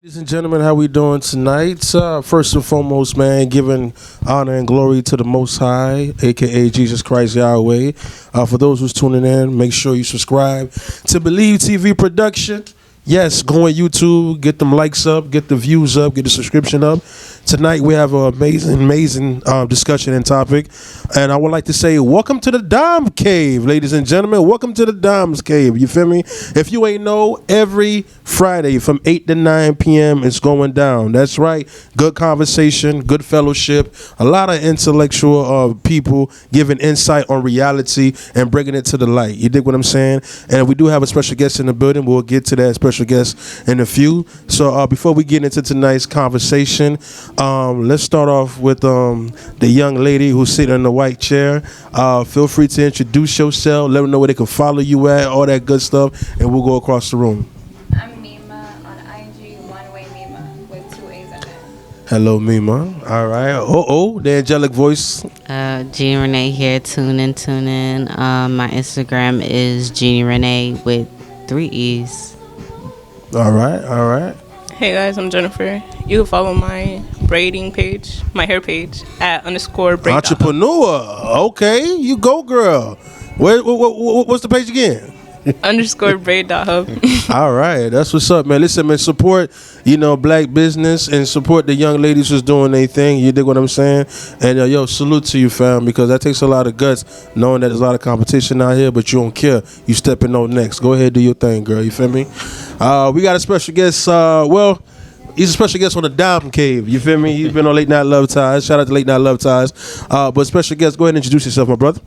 Ladies and gentlemen, how we doing tonight? First and foremost, man, giving honor and glory to the Most High, aka Jesus Christ Yahweh. For those who's tuning in, make sure you subscribe to B.E.L.I.V.E TV production. Yes, go on YouTube, get them likes up, get the views up, get the subscription up. Tonight we have an amazing discussion and topic, and I would like to say welcome to the Dom Cave, ladies and gentlemen. Welcome to the Dom's Cave. You feel me? If you ain't know, every Friday from 8 to 9 p.m. it's going down. That's right. Good conversation, good fellowship, a lot of intellectual people giving insight on reality and bringing it to the light. You dig what I'm saying? And we do have a special guest in the building. We'll get to that special guest in a few. So before we get into tonight's conversation, let's start off with the young lady who's sitting in the white chair. Feel free to introduce yourself. Let them know where they can follow you at, all that good stuff, and we'll go across the room. I'm Mima on IG, One Way Mima with 2 A's at the end. Hello, Mima. All right. The angelic voice. Jeannie Renee here. Tune in. My Instagram is Jeannie Renee with 3 E's. All right. Hey guys, I'm Jennifer. You can follow my braiding page, my hair page, at _braid. Entrepreneur. Okay, you go, girl. What's the page again? _braid.hub. All right, that's what's up, man. Listen, man, support, black business and support the young ladies who's doing their thing. You dig what I'm saying? And yo, salute to you, fam, because that takes a lot of guts, knowing that there's a lot of competition out here, but you don't care. You stepping on next. Go ahead, do your thing, girl. You feel me? We got a special guest. He's a special guest on the Dom Cave. You feel me? He's been on Late Night Love Ties. Shout out to Late Night Love Ties. But special guest, go ahead and introduce yourself, my brother.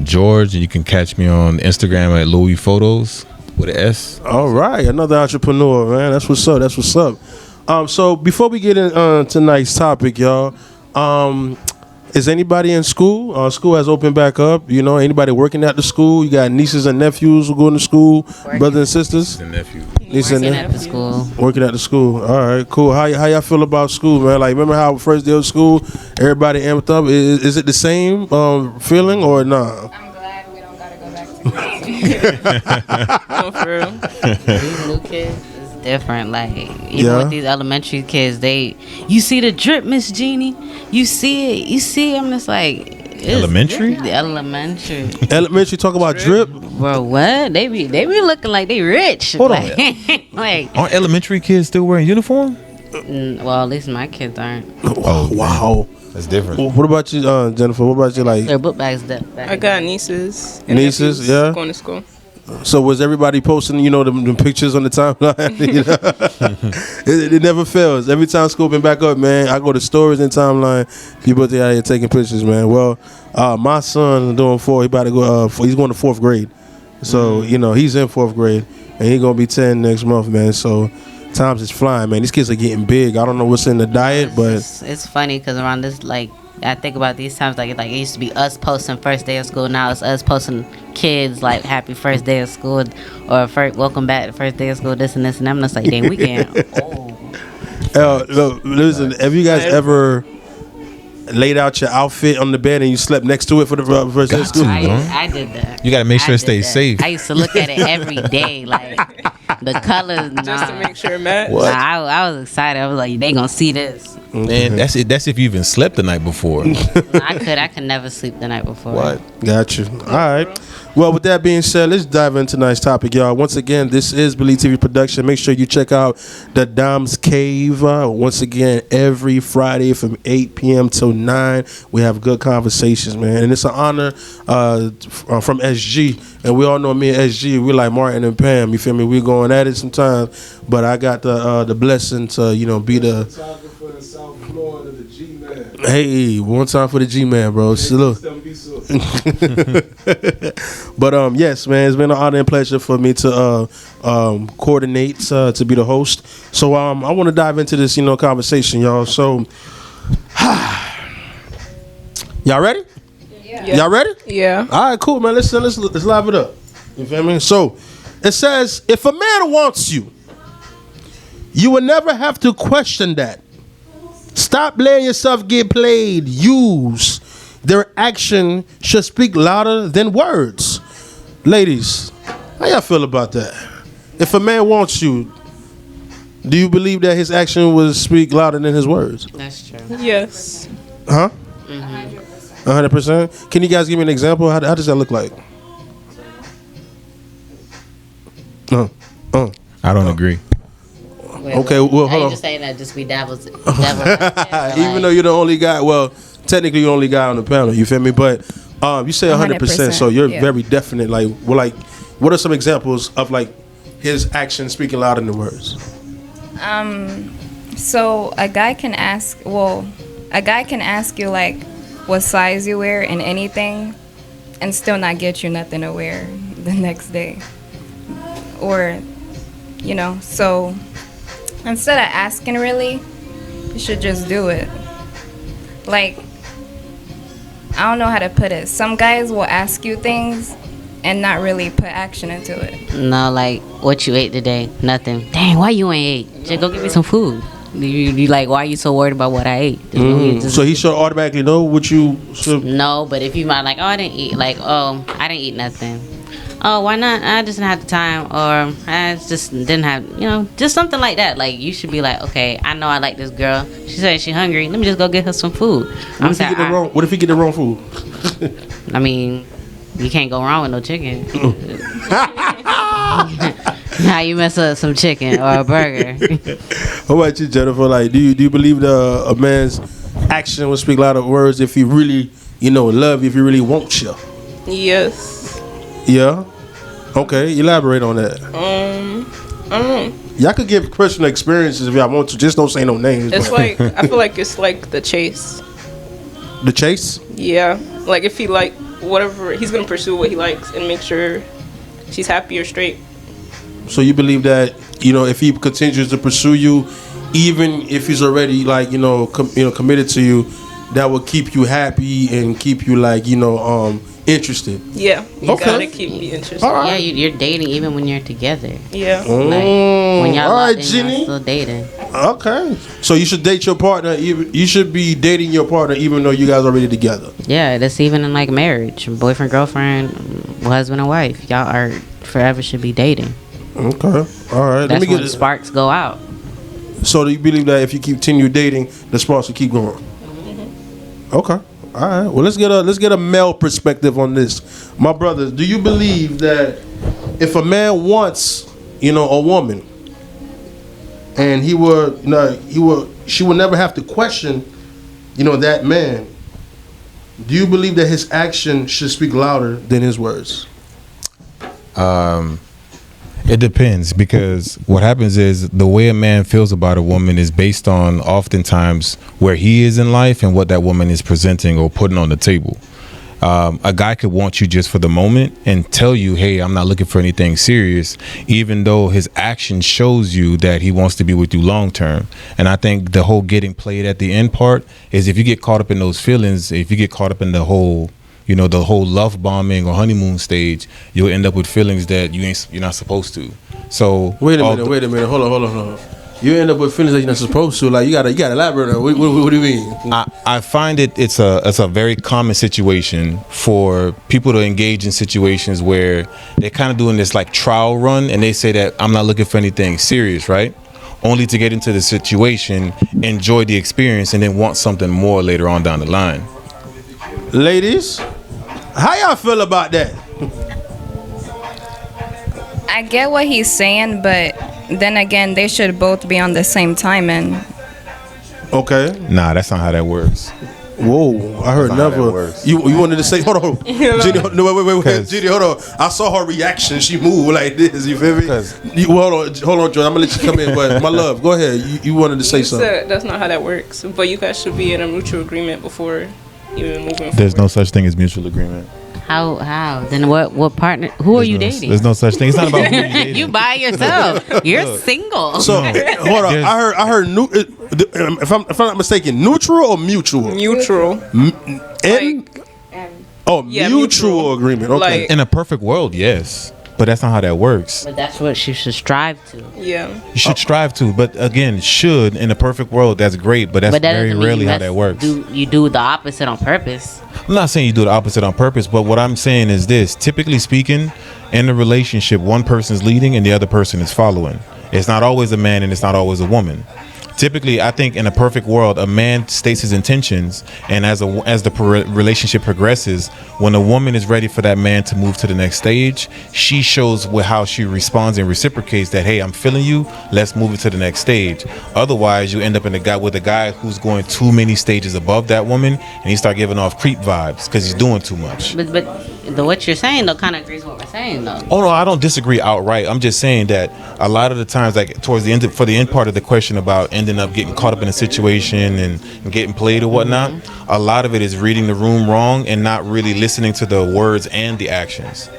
George, and you can catch me on Instagram at Louis Photos with an S. All right, another entrepreneur, man. That's what's up. So before we get in tonight's topic, y'all, is anybody in school? School has opened back up. Anybody working at the school? You got nieces and nephews who going to school, brothers and sisters. And nephew. Working at the school. Working at the school. All right, cool. How y'all feel about school, man? Like, remember how first day of school, everybody amped up? Is it the same feeling or nah? I'm glad we don't gotta go back to No, for real. These new kids is different. Like, even with these elementary kids, you see the drip, Miss Jeannie. You see it. I'm just like, Elementary? The elementary. Elementary talk about drip? Bro, what? They be looking like they rich. Hold on. Like, Aren't elementary kids still wearing uniform? well, at least my kids aren't. Oh, wow. That's different. Well, what about you, Jennifer? What about you, like? Their book bags. I got nieces. And Nieces, nephews yeah? going to school. So was everybody posting, them pictures on the timeline? It never fails. Every time school been back up, man, I go to stories and timeline. People out here taking pictures, man. Well, my son doing 4. He about to go. He's going to 4th grade. So he's in 4th grade, and he's gonna be 10 next month, man. So times is flying, man. These kids are getting big. I don't know what's in the diet, but it's funny because around this, like, I think about these times, like it used to be us posting first day of school. Now it's us posting kids like happy first day of school or welcome back to first day of school. This and this, and I'm just like, dang, we can't. Look, listen. Have you guys ever laid out your outfit on the bed and you slept next to it for the first day of school? I did that. You got to make sure it stays safe. I used to look at it every day, like the colors. Just to make sure it matched. What? I was excited. I was like, they gonna see this. Man, that's it. That's if you even slept the night before. I could never sleep the night before. What? Got you. All right. Well, with that being said, let's dive into tonight's topic, y'all. Once again, this is B.E.L.I.V.E TV production. Make sure you check out the Dom's Cave. Once again, every Friday from 8 p.m. till 9, we have good conversations, man. And it's an honor from SG. And we all know me and SG, we like Martin and Pam. You feel me? We going at it sometimes. But I got the blessing to, be the... For the South Florida, the G-Man. Hey, one time for the G-Man, bro. Salute. But yes, man, it's been an honor and pleasure for me to coordinate to be the host. So I want to dive into this, conversation, y'all. So, y'all ready? Yeah. Y'all ready? Yeah. All right, cool, man. Let's live it up. You feel me? So, it says, if a man wants you, you will never have to question that. Stop letting yourself get played, used. Their action should speak louder than words. Ladies, how y'all feel about that? If a man wants you, Do you believe that his action will speak louder than his words? That's true. Yes. Huh? 100%. Can you guys give me an example? How does that look like? I don't agree. Okay, well, hold you on. just saying that just be devils. Even though you're the only guy, well, technically you're the only guy on the panel. You feel me? But you say 100%, so you're very definite. What are some examples of like his actions speaking louder than the words? So a guy can ask you like what size you wear in anything, and still not get you nothing to wear the next day, or so instead of asking, really, you should just do it. Like, I don't know how to put it. Some guys will ask you things and not really put action into it. No, like, what you ate today? Nothing. Dang, why you ain't ate? Just go get me some food. You like, why are you so worried about what I ate? So he should automatically know what you should. No, but if you might like, oh, I didn't eat. Like, oh, I didn't eat nothing. Oh, why not? I just didn't have the time, or I just didn't have, just something like that. Like, you should be like, okay, I know I like this girl. She said she's hungry. Let me just go get her some food. What if he get the wrong food? I mean, you can't go wrong with no chicken. How you mess up some chicken or a burger? What about you, Jennifer? Like, do you believe a man's action will speak louder words if he really, love you, if he really wants you? Yes. Yeah. Okay. Elaborate on that. I don't know. Y'all could give personal experiences if y'all want to. Just don't say no names. It's like I feel like it's like the chase. The chase. Yeah. Like if he like whatever, he's gonna pursue what he likes and make sure she's happy or straight. So you believe that if he continues to pursue you, even if he's already like committed to you, that will keep you happy and keep you like interested. Yeah, you Okay. gotta keep me interested. All right. Yeah, you're dating even when you're together. Yeah. Like, when y'all all right, locked in, Jenny. y'all still dating. Okay. So you should date your partner. You should be dating your partner even though you guys are already together. Yeah, that's even in like marriage, boyfriend, girlfriend, husband and wife. Y'all are forever should be dating. Okay. All right. That's when sparks go out. So do you believe that if you continue dating, the sparks will keep going? Okay. All right. Well, let's get a male perspective on this. My brothers, do you believe that if a man wants, a woman, and she would never have to question, that man, do you believe that his action should speak louder than his words? It depends, because what happens is the way a man feels about a woman is based on oftentimes where he is in life and what that woman is presenting or putting on the table. A guy could want you just for the moment and tell you, hey, I'm not looking for anything serious, even though his action shows you that he wants to be with you long term. And I think the whole getting played at the end part is if you get caught up in those feelings, if you get caught up in the whole love bombing or honeymoon stage, you'll end up with feelings that you're not supposed to. So wait a minute. Hold on. You end up with feelings that you're not supposed to. Like you gotta elaborate on it. What do you mean? I find it's a very common situation for people to engage in situations where they're kind of doing this like trial run, and they say that I'm not looking for anything serious, right? Only to get into the situation, enjoy the experience, and then want something more later on down the line. Ladies, how y'all feel about that? I get what he's saying, but then again, they should both be on the same time. And Okay. Nah, that's not how that works. Whoa, I heard That's not how that never. works. You wanted to say, hold on. Jenny, no, wait. Jenny, hold on. I saw her reaction. She moved like this. You feel me? Hold on, John. I'm going to let you come in. But my love, go ahead. You wanted to say You something. said that's not how that works, but you guys should be in a mutual agreement before even moving forward. There's no such thing as mutual agreement. How? Then what partner? Who are you dating? There's no such thing. It's not about who you're dating. You by yourself. You're single. So, hold on. I heard. If I'm not mistaken, neutral or mutual? Mutual. Mutual agreement. Okay. Like- In a perfect world, yes. But that's not how that works. But that's what you should strive to. Yeah. You should strive to, but again, should in a perfect world, that's great, but that's But that very doesn't mean rarely you how that works. You do the opposite on purpose. I'm not saying you do the opposite on purpose, but what I'm saying is this. Typically speaking, in a relationship, one person's leading and the other person is following. It's not always a man and it's not always a woman. Typically, I think in a perfect world, a man states his intentions, and as the relationship progresses, when a woman is ready for that man to move to the next stage, she shows how she responds and reciprocates that, hey, I'm feeling you, let's move it to the next stage. Otherwise, you end up with a guy who's going too many stages above that woman, and he start giving off creep vibes because he's doing too much. But what you're saying though kind of agrees with what we're saying though. Oh no, I don't disagree outright. I'm just saying that a lot of the times, like towards the end, for the end part of the question about ending up getting caught up in a situation and getting played or whatnot, a lot of it is reading the room wrong and not really listening to the words and the actions.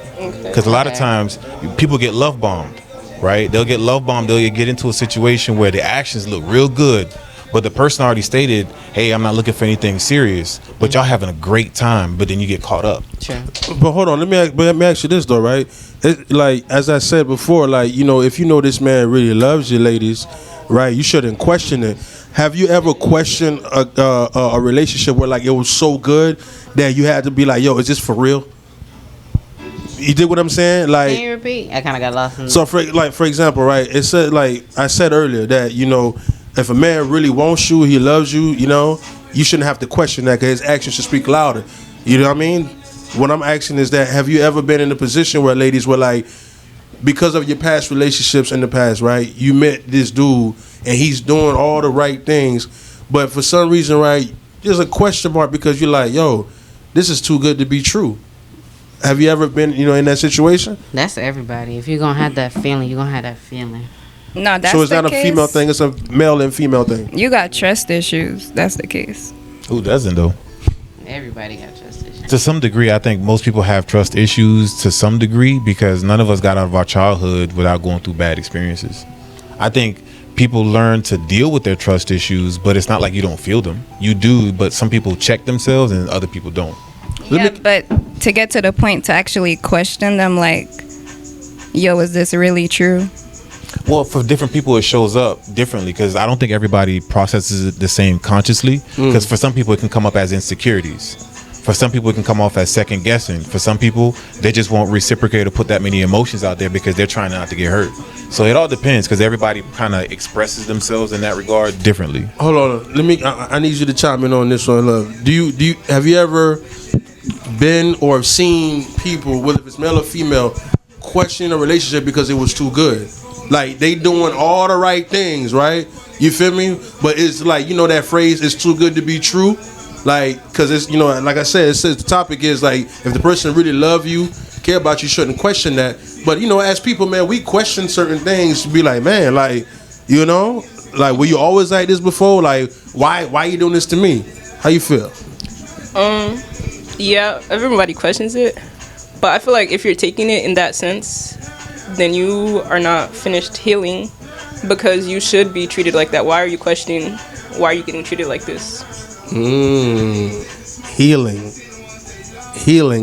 Because a lot of times people get love bombed, right? They'll get love bombed. They'll get into a situation where the actions look real good, but the person already stated, hey, I'm not looking for anything serious, but y'all having a great time, but then you get caught up. Sure. But hold on, let me ask you this though, right? Like as I said before, like, you know, if you know this man really loves you, ladies, right, you shouldn't question it. Have you ever questioned a relationship where like it was so good that you had to be like, yo, is this for real? You dig what I'm saying? Like, Can you repeat? I kind of got lost in so for example, right? It said, like I said earlier, that, you know, if a man really wants you, he loves you, you know, you shouldn't have to question that because his actions should speak louder. You know what I mean? What I'm asking is that, have you ever been in a position where ladies were like, because of your past relationships in the past, right, you met this dude and he's doing all the right things, but for some reason, right, there's a question mark because you're like, yo, this is too good to be true. Have you ever been, you know, in that situation? That's everybody. If you're gonna have that feeling, you're gonna have that feeling. No, that's So it's the not a case. female thing, it's a male and female thing. You got trust issues. That's the case. Who doesn't though? Everybody got trust issues. To some degree, I think most people have trust issues to some degree because none of us got out of our childhood without going through bad experiences. I think people learn to deal with their trust issues, but it's not like you don't feel them. You do, but some people check themselves and other people don't. Yeah, but to get to the point to actually question them, like, yo, is this really true? Well, for different people, it shows up differently because I don't think everybody processes it the same consciously. Because for some people, it can come up as insecurities. For some people, it can come off as second guessing. For some people, they just won't reciprocate or put that many emotions out there because they're trying not to get hurt. So it all depends because everybody kind of expresses themselves in that regard differently. Hold on, I need you to chime in on this one, love. Have you ever been or seen people, whether it's male or female, questioning a relationship because it was too good? Like, they doing all the right things, right? You feel me? But it's like, you know that phrase, it's too good to be true? Like, because it's, you know, like I said, it says the topic is like, if the person really love you, care about you, shouldn't question that. But, you know, as people, man, we question certain things to be like, man, like, you know, like, were you always like this before? Like, why you doing this to me? How you feel? Yeah, everybody questions it, but I feel like if you're taking it in that sense, then you are not finished healing, because you should be treated like that. Why are you questioning? Why are you getting treated like this? Healing.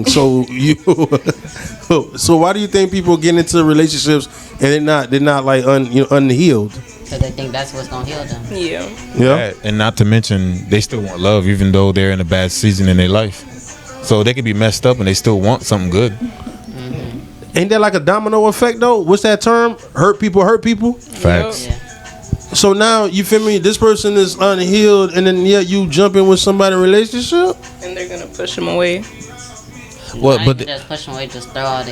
So so why do you think people get into relationships and they're not like unhealed? Because they think that's what's gonna heal them. Yeah. And not to mention, they still want love even though they're in a bad season in their life. So they could be messed up and they still want something good. Ain't that like a domino effect though? What's that term? Hurt people hurt people? Facts. Yeah. So now, you feel me, this person is unhealed and then yet you jump in with somebody in a relationship? And they're gonna push them away. Well, Not but even just push them away, just throw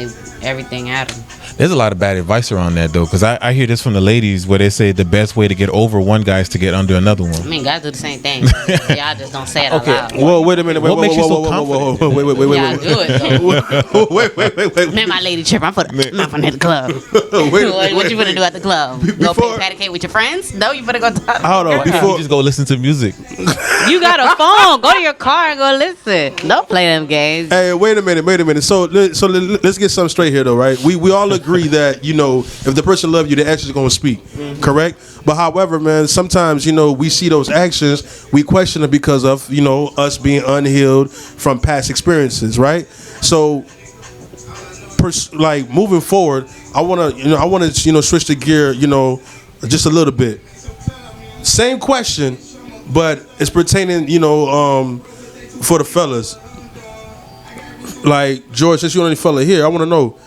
everything at them. there's a lot of bad advice around that though, because I hear this from the ladies where they say the best way to get over one guy is to get under another one. I mean, guys do the same thing. Y'all just don't say it out loud. Whoa, wait a minute. What makes you so confident? Wait. Y'all do it though. Wait. Man, my lady trip. I'm finna hit the club. What you finna do at the club? Go Before- play patty cake with your friends? No, you finna go talk. Hold on, Why can't you just go listen to music? You got a phone. Go to your car and go listen. Don't play them games. Hey, wait a minute. So let's get something straight here, though, right? We all agree that, you know, if the person loves you, the actions are going to speak, correct? But however, man, sometimes, you know, we see those actions, we question it because of, you know, us being unhealed from past experiences, right? So, like, moving forward, I want to switch the gear, you know, just a little bit. Same question, but it's pertaining, you know, for the fellas. Like, George, since you're the only fella here, I want to know,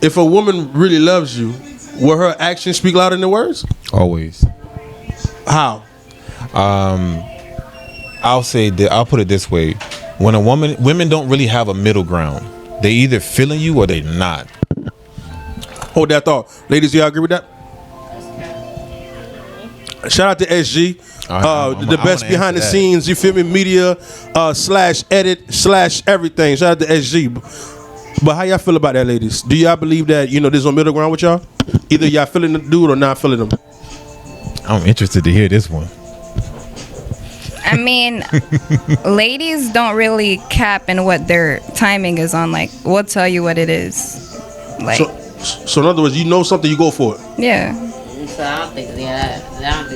if a woman really loves you, Will her actions speak louder than words? Always. How? I'll put it this way: when women don't really have a middle ground. They either feeling you or they not. Hold that thought, ladies. Do y'all agree with that? Shout out to SG, the best behind the scenes. You feel me? Media / edit / everything. Shout out to SG. But how y'all feel about that, ladies? Do y'all believe that there's no middle ground with y'all? Either y'all feeling the dude or not feeling him. I'm interested to hear this one. I mean, ladies don't really cap in what their timing is on. Like, we'll tell you what it is. Like, so in other words, you know something, you go for it. Yeah. So I don't think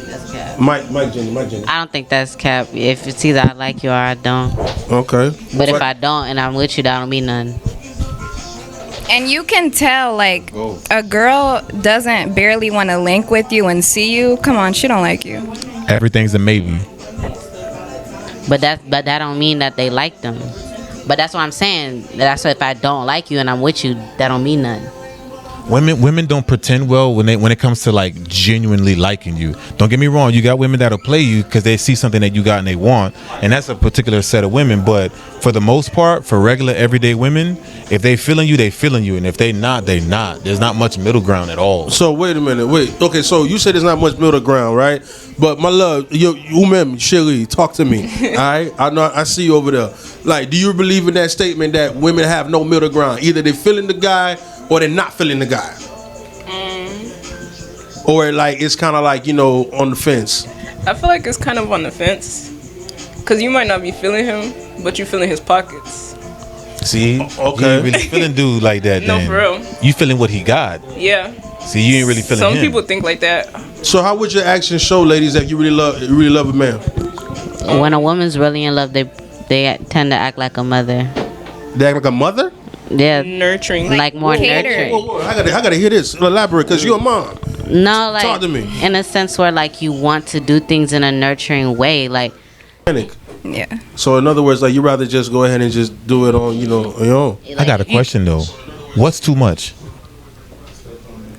that's cap. Mike Jenny. I don't think that's cap. If it's either I like you or I don't. Okay. But if I don't and I'm with you, that don't mean nothing. And you can tell, like, a girl doesn't barely want to link with you and see you. Come on, she don't like you. Everything's a maybe. But that don't mean that they like them. But that's what I'm saying. That's if I don't like you and I'm with you, that don't mean nothing. Women don't pretend well when it comes to like genuinely liking you. Don't get me wrong, you got women that'll play you because they see something that you got and they want, and that's a particular set of women. But for the most part, for regular everyday women, if they feeling you, they feeling you, and if they not, they not. There's not much middle ground at all. So wait a minute, okay, so you said there's not much middle ground, right? But my love, you Shelly, talk to me. All right, I see you over there. Like, do you believe in that statement that women have no middle ground? Either they feeling the guy or they're not feeling the guy, or like it's kind of like on the fence. I feel like it's kind of on the fence, cause you might not be feeling him, but you feeling his pockets. See, okay, you ain't really feeling dude like that. No, then. for real. You feeling what he got. Yeah. See, you ain't really feeling Some him. people think like that. So how would your actions show, ladies, that you really love a man? When a woman's really in love, they tend to act like a mother. They act like a mother? Yeah, Nurturing. like more Cater. nurturing. Whoa, I gotta hear this. Elaborate, cause you're a mom. No, like Talk to me. in a sense where like you want to do things in a nurturing way, like. Yeah. So in other words, like you rather just go ahead and just do it on on your own. I got a question though. What's too much?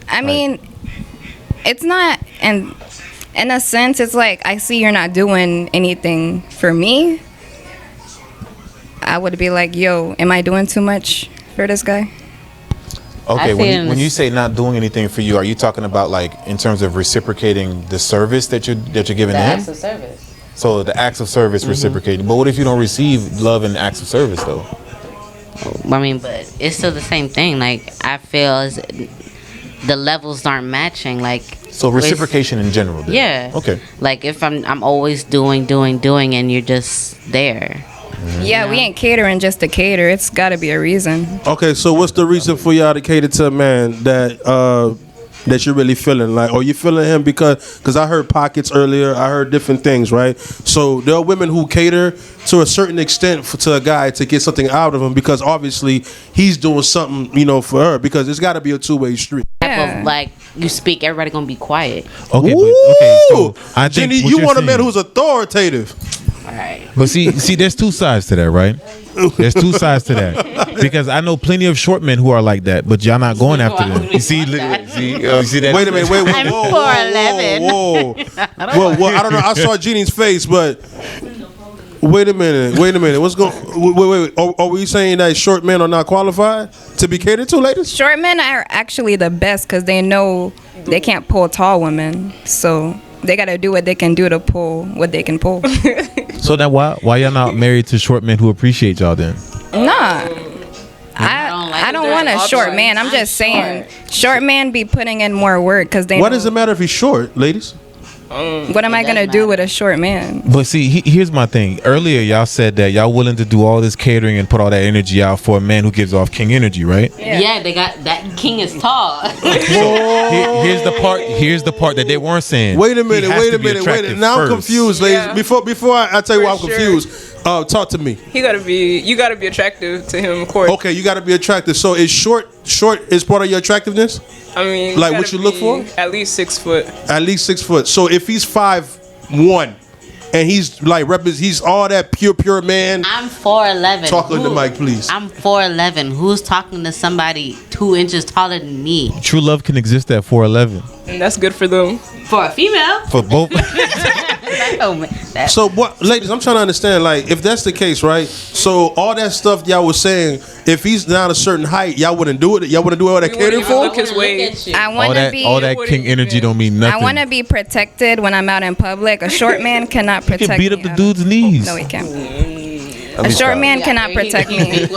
I mean, it's not, and in a sense, it's like I see you're not doing anything for me. I would be like, yo, am I doing too much for this guy? Okay, when you this- say not doing anything for you, are you talking about like in terms of reciprocating the service that you're giving The to him? acts of service. So the acts of service reciprocating. But what if you don't receive love and acts of service though? I mean, but it's still the same thing. Like I feel the levels aren't matching. Like So reciprocation in general. Then. yeah. Okay. Like if I'm always doing, and you're just there. Yeah, we ain't catering just to cater. It's got to be a reason. Okay, so what's the reason for y'all to cater to a man that you're really feeling? Like, are you feeling him because I heard pockets earlier, I heard different things, right? So there are women who cater to a certain extent to a guy to get something out of him because obviously he's doing something, for her, because it's got to be a two-way street. Yeah. Like you speak, everybody gonna be quiet. Okay, Ooh! so I think Jenny, what you you're want a man saying- who's authoritative. All right. But see, there's two sides to that, right? There's two sides to that because I know plenty of short men who are like that, but y'all not going after them. You see, look, you see that? Wait a minute, I'm 4'11". whoa. Well, I don't know. I saw Jeannie's face, but wait a minute. What's going? Wait. Are we saying that short men are not qualified to be catered to, ladies? Short men are actually the best because they know they can't pull tall women. So they got to do what they can do to pull what they can pull. So then why y'all not married to short men who appreciate y'all then? Nah. I I don't want a short man. I'm just saying, short man be putting in more work because they. What know, does it matter if he's short, ladies? What am I It gonna does do matter. with a short man? But see, here's my thing. Earlier, y'all said that y'all willing to do all this catering and put all that energy out for a man who gives off king energy, right? Yeah, they got that king is tall. Here's the part that they weren't saying. Wait a He minute. has to be attractive Now I'm first. confused, ladies. Yeah. Before I tell you why I'm For sure. confused, talk to me. You gotta be attractive to him, of course. Okay, you got to be attractive. So is short is part of your attractiveness? I mean, Like what gotta you look be for? At least 6 foot. At least 6 foot. So if he's 5'1" and he's like he's all that pure man. I'm 4'11". Talk on the mic, please. I'm 4'11". Who's talking to somebody 2 inches taller than me? True love can exist at 4'11". And that's good for them. For a female? For both. So what, ladies? I'm trying to understand. Like, if that's the case, right? So all that stuff y'all was saying, if he's not a certain height, y'all wouldn't do it. Y'all wouldn't do all that You wouldn't catering even for. look his way. I all want to that, be. all that king energy don't mean nothing. I want to be protected when I'm out in public. A short man cannot You protect can beat up me. the dude's knees. No, he can't. I mean, A short stop. man cannot protect me. You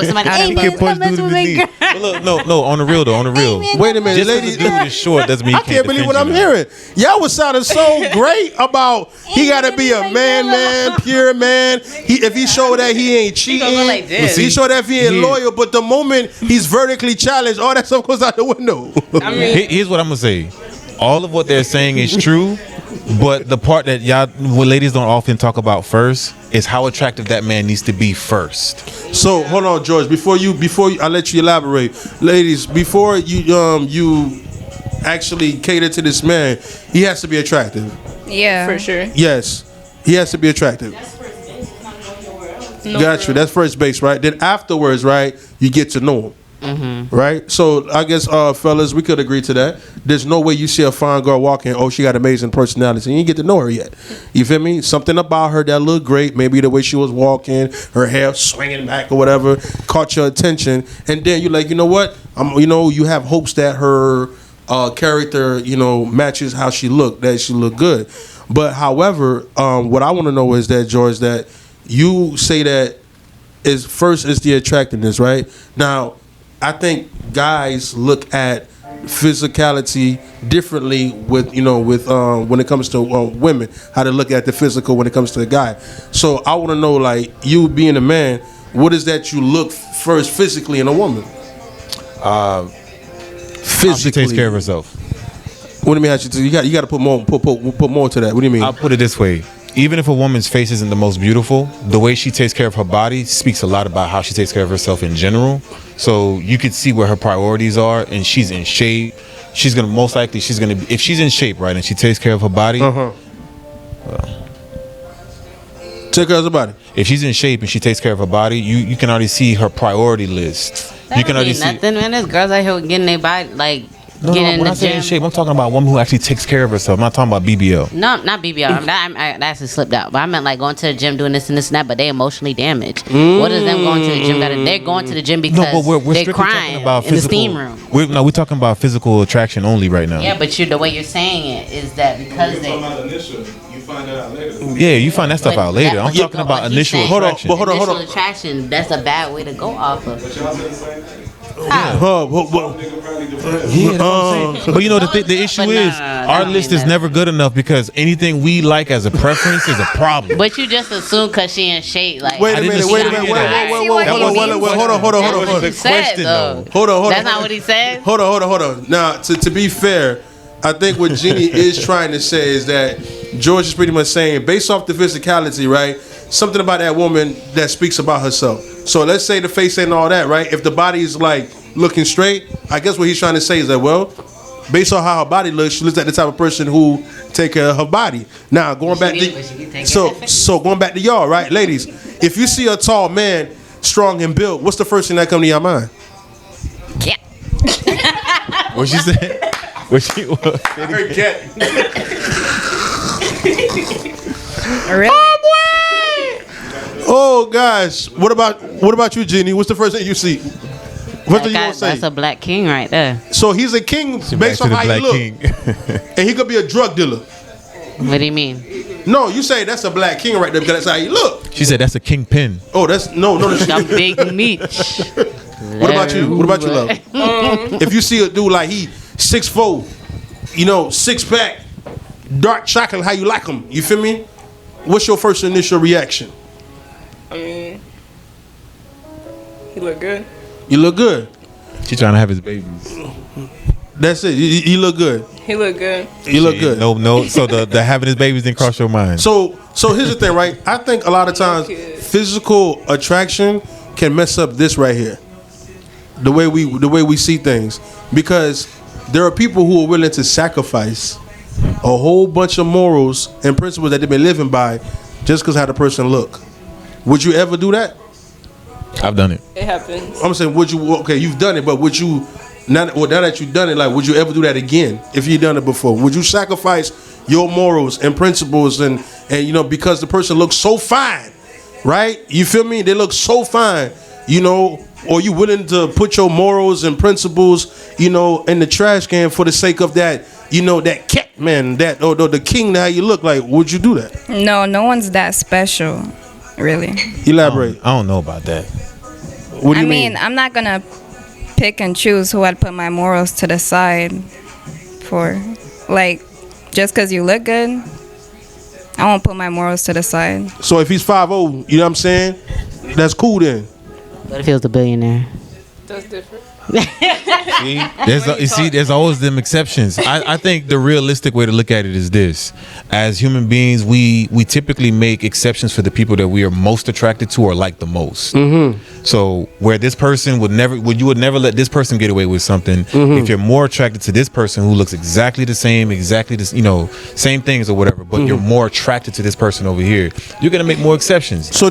can punch dudes in the knee. But look, no, on the real though, on the real. Wait a minute, Just ladies. because the dude is short doesn't mean he I can't believe what I'm defend you now. hearing. Y'all was sounding so great about he got to be a man, pure man. If he show that he ain't cheating, look like this. he show that he ain't Yeah. loyal. But the moment he's vertically challenged, all that stuff goes out the window. I mean, Here's what I'm gonna say. All of what they're saying is true, but the part that what ladies don't often talk about first is how attractive that man needs to be first. So hold on, George. Before I let you elaborate, ladies. Before you actually cater to this man, he has to be attractive. Yeah. for sure. Yes, he has to be attractive. No, Got for you. real. That's first base, right? Then afterwards, right, you get to know him. Right? So I guess fellas, we could agree to that. There's no way you see a fine girl walking, oh, she got amazing personality, and you ain't get to know her yet. You feel me? Something about her that looked great, maybe the way she was walking, her hair swinging back or whatever, caught your attention, and then you're like, you know what? You have hopes that her character, matches how she looked, that she looked good. But however, what I want to know is that, George, that you say that first is the attractiveness, right? Now, I think guys look at physicality differently with when it comes to women, how to look at the physical when it comes to a guy. So I want to know, like, you being a man, what is that you look first physically in a woman? She takes care of herself. What do you mean? You got to put more to that. What do you mean? I'll put it this way. Even if a woman's face isn't the most beautiful, the way she takes care of her body speaks a lot about how she takes care of herself in general. So you could see where her priorities are, and she's in shape. If she's in shape, right, and she takes care of her body. Take care of her body. If she's in shape and she takes care of her body, you can already see her priority list. That You can already mean see. nothing, man. There's girls out here getting their body, like, getting in when the I say in gym. shape, I'm talking about a woman who actually takes care of herself. I'm not talking about BBL. No, not BBL. I actually slipped out. But I meant like going to the gym, doing this and this and that, but they emotionally damaged. What is them going to the gym? They're going to the gym because No, but we're they're strictly crying talking about in the physical. steam room. We're talking about physical attraction only right now. Yeah, but the way you're saying it is that because they... initial. You find that out later. Yeah, you find that stuff But out later. that- I'm but talking what about he's initial saying- Hold on, attraction. but hold on. Initial attraction, that's a bad way to go off of. But y'all say the same thing. Yeah, Nigga probably depressed. yeah, that's what I'm saying. But the issue But is nah, our that list ain't is that. never good enough because anything we like as a preference is a problem. But you just assume because she in shape, like... Wait I a didn't minute. assume Wait a that. minute. I see Wait, what he means. hold on. That's what he the said, question, though. Hold on. That's not what he said? Hold on. Now, to be fair, I think what Jeannie is trying to say is that George is pretty much saying, based off the physicality, right? Something about that woman that speaks about herself. So let's say the face ain't all that, right? If the body is like looking straight, I guess what he's trying to say is that, well, based on how her body looks, she looks like the type of person who take care of her body. Now going back to going back to y'all, right, ladies? If you see a tall man, strong and built, what's the first thing that come to your mind? Yeah. What she said? What she? Really? Oh gosh, what about you, Jeannie? What's the first thing you see? What do you want to say? That's a black king right there. So he's a king Back based to on the how he Black look, King. and he could be a drug dealer. What do you mean? No, you say that's a black king right there because that's how he look. She said that's a kingpin. Oh, that's no. I'm big meat. What about you? What about you, love? If you see a dude like he 6'4", 6-pack, dark chocolate, how you like him? You feel me? What's your first initial reaction? I mean, he look good. You look good. She trying to have his babies. That's it. You look good. He look good. You look good. No. So the having his babies didn't cross your mind. So here's the thing, right? I think a lot of times physical attraction can mess up this right here. The way we see things, because there are people who are willing to sacrifice a whole bunch of morals and principles that they've been living by just because how the person look. Would you ever do that? I've done it. It happens. I'm saying, would you? Okay, you've done it, but would you? Now that you've done it, like, would you ever do that again if you've done it before? Would you sacrifice your morals and principles and you know, because the person looks so fine, right? You feel me? They look so fine, you know. Or you willing to put your morals and principles, you know, in the trash can for the sake of that, you know, that cat man, that or the king, how you look like? Would you do that? No one's that special, really. Elaborate. I don't know about that. What do you mean? I'm not gonna pick and choose who I'd put my morals to the side for. Like, just because you look good, I won't put my morals to the side. So if he's 5'0", you know what I'm saying? That's cool then. What if he was a billionaire? That's different. There's always them exceptions. I think the realistic way to look at it is this: as human beings, we typically make exceptions for the people that we are most attracted to or like the most. So where this person you would never let this person get away with something. If you're more attracted to this person who looks exactly the same, you know, same things or whatever, but you're more attracted to this person over here, you're gonna make more exceptions. So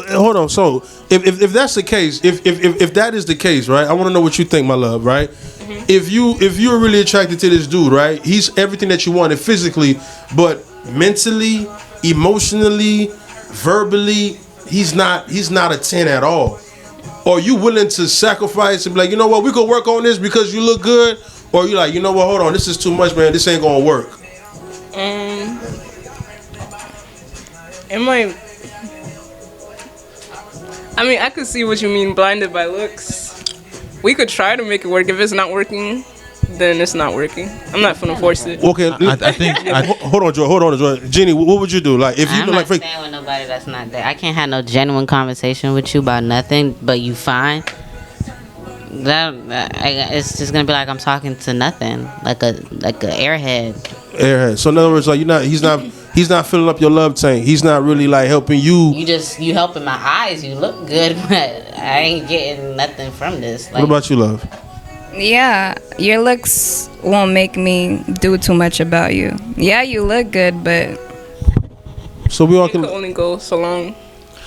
hold on. So if that's the case, if that is the case, right? I want to know what you think, my love, right? If you're really attracted to this dude, right? He's everything that you wanted physically, but mentally, emotionally, verbally, he's not a 10 at all. Are you willing to sacrifice and be like, you know what, we could work on this because you look good? Or you like, you know what, hold on, this is too much, man. This ain't gonna work. It might. I mean, I could see what you mean, blinded by looks. We could try to make it work. If it's not working, then it's not working. I'm not gonna force it. Okay, I think hold on, Joy. Jenny, what would you do? Like, if you I'm know, not like, staying with nobody that's not there. I can't have no genuine conversation with you about nothing, but you fine. It's just gonna be like I'm talking to nothing, like a airhead. So in other words, like he's not filling up your love tank. He's not really like helping you. You helping my eyes. You look good, but I ain't getting nothing from this. Like, What about you, love? Yeah, your looks won't make me do too much about you. Yeah, you look good, but So we all It could can. only go so long.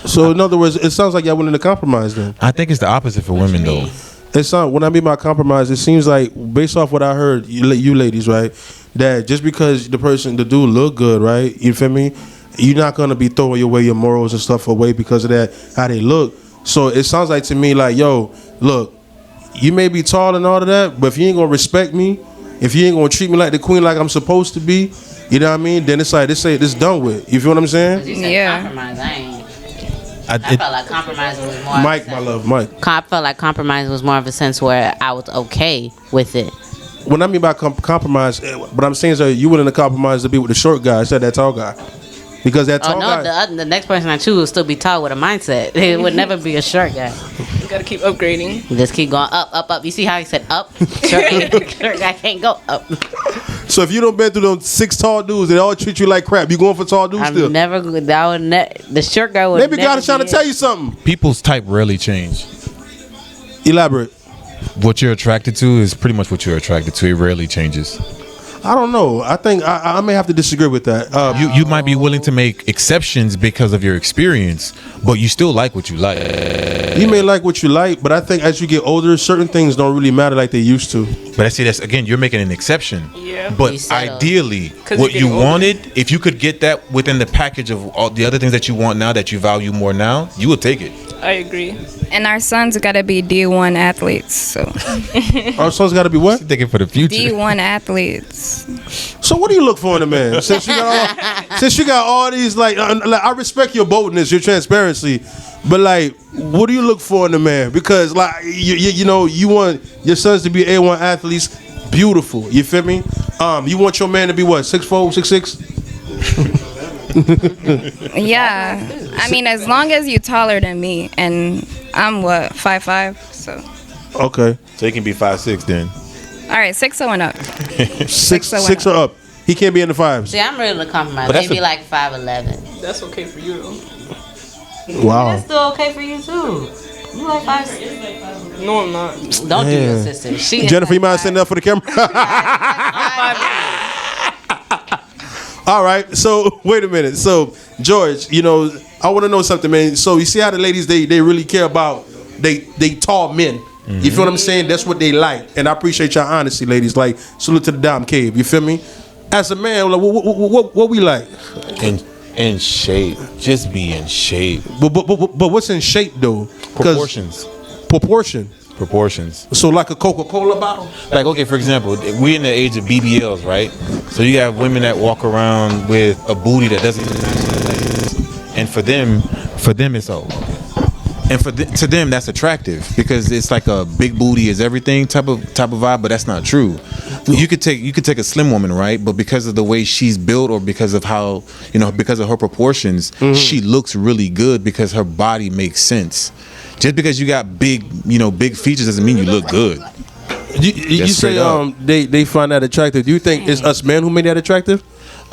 So in other words, it sounds like y'all willing to compromise then. I think it's the opposite for women though. It's not, when I mean by compromise, it seems like based off what I heard, you ladies, right, that just because the dude look good, right, you feel me, you're not gonna be throwing away your morals and stuff away because of that, how they look. So it sounds like to me like, yo, look, you may be tall and all of that, but if you ain't gonna respect me, if you ain't gonna treat me like the queen like I'm supposed to be, you know what I mean, then it's like this done with. You feel what I'm saying? you said Yeah. compromise. I I felt like compromise was more. Mike, my love, Mike. I felt like compromise was more of a sense where I was okay with it. When I mean by compromise, what I'm saying is that you willing to compromise to be with the short guy instead of that tall guy, because that Oh tall no, guy. the next person I choose will still be tall with a mindset. It would never be a short guy. You gotta keep upgrading. You just keep going up. You see how he said up? Short guy can't go up. So if you don't been through them 6 tall dudes, they all treat you like crap. You going for tall dudes I'm still? never. The short guy would. Maybe never God is trying to be tell it. you something. People's type rarely change. Elaborate. What you're attracted to is pretty much what you're attracted to. It rarely changes. I don't know. I think I may have to disagree with that. You might be willing to make exceptions because of your experience, but you still like what you like. You may like what you like, but I think as you get older, certain things don't really matter like they used to. But I see that's again, you're making an exception. Yeah. You But settle. ideally, 'Cause what you're you getting older. wanted, if you could get that within the package of all the other things that you want now that you value more now, you would take it. I agree. and our sons gotta be D1 athletes. So Our sons got to be what? Thinking for the future. D1 athletes. So what do you look for in a man? Since you got all these like I respect your boldness, your transparency, but like, what do you look for in a man? Because like you know you want your sons to be A1 athletes, beautiful. You feel me? You want your man to be what, 6'4", 6'6"? Yeah, I mean, as long as you taller than me, and I'm what, 5'5", so. Okay, So he can be 5'6" then. All right, 6'0" and up. six or up. He can't be in the 5s. See, I'm ready to compromise. But that's Maybe a- like 5'11". That's okay for you though. Wow. That's still okay for you too. You like 5'6". No, I'm not. Don't do your Yeah. sister. She is Jennifer, you like mind standing up for the camera? All right. So wait a minute. So George, you know, I want to know something, man. So you see how the ladies they really care about they tall men. You feel what I'm saying? That's what they like, and I appreciate your honesty, ladies. Like salute to the Dom Cave. You feel me? As a man, like, what we like? In shape, just be in shape. But what's in shape though? 'Cause proportions. So like a Coca-Cola bottle. Like, okay, for example, we're in the age of BBLs, right? So you have women that walk around with a booty that doesn't, and for them it's all. And to them that's attractive because it's like a big booty is everything type of vibe, but that's not true. You could take a slim woman, right? But because of the way she's built or because of how, you know, because of her proportions, she looks really good because her body makes sense. Just because you got big features doesn't mean you look good. You say they find that attractive. Do you think it's us men who made that attractive?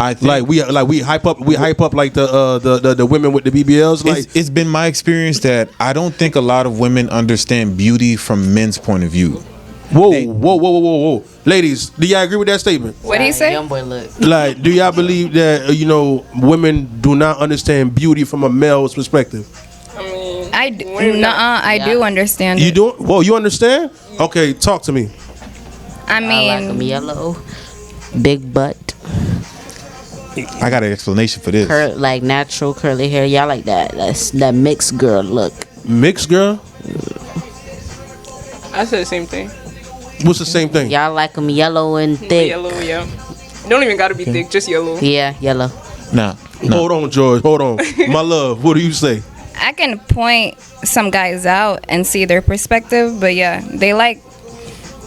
I think we hype up like the women with the BBLs. Like it's been my experience that I don't think a lot of women understand beauty from men's point of view. Whoa. Ladies, do y'all agree with that statement? What did he say? Young boy look. Like, do y'all believe that women do not understand beauty from a male's perspective? I do understand. You do? Whoa, you understand? Okay, talk to me. I mean, I like them yellow, big butt, I got an explanation for this. like natural curly hair. Y'all like that? That's that mixed girl look. Mixed girl? I said the same thing. What's the same thing? Y'all like them yellow and thick. Yellow, yeah. Don't even gotta be thick, just yellow. Yeah, yellow. Nah. Hold on, George. Hold on. My love, what do you say? I can point some guys out and see their perspective, but yeah, they like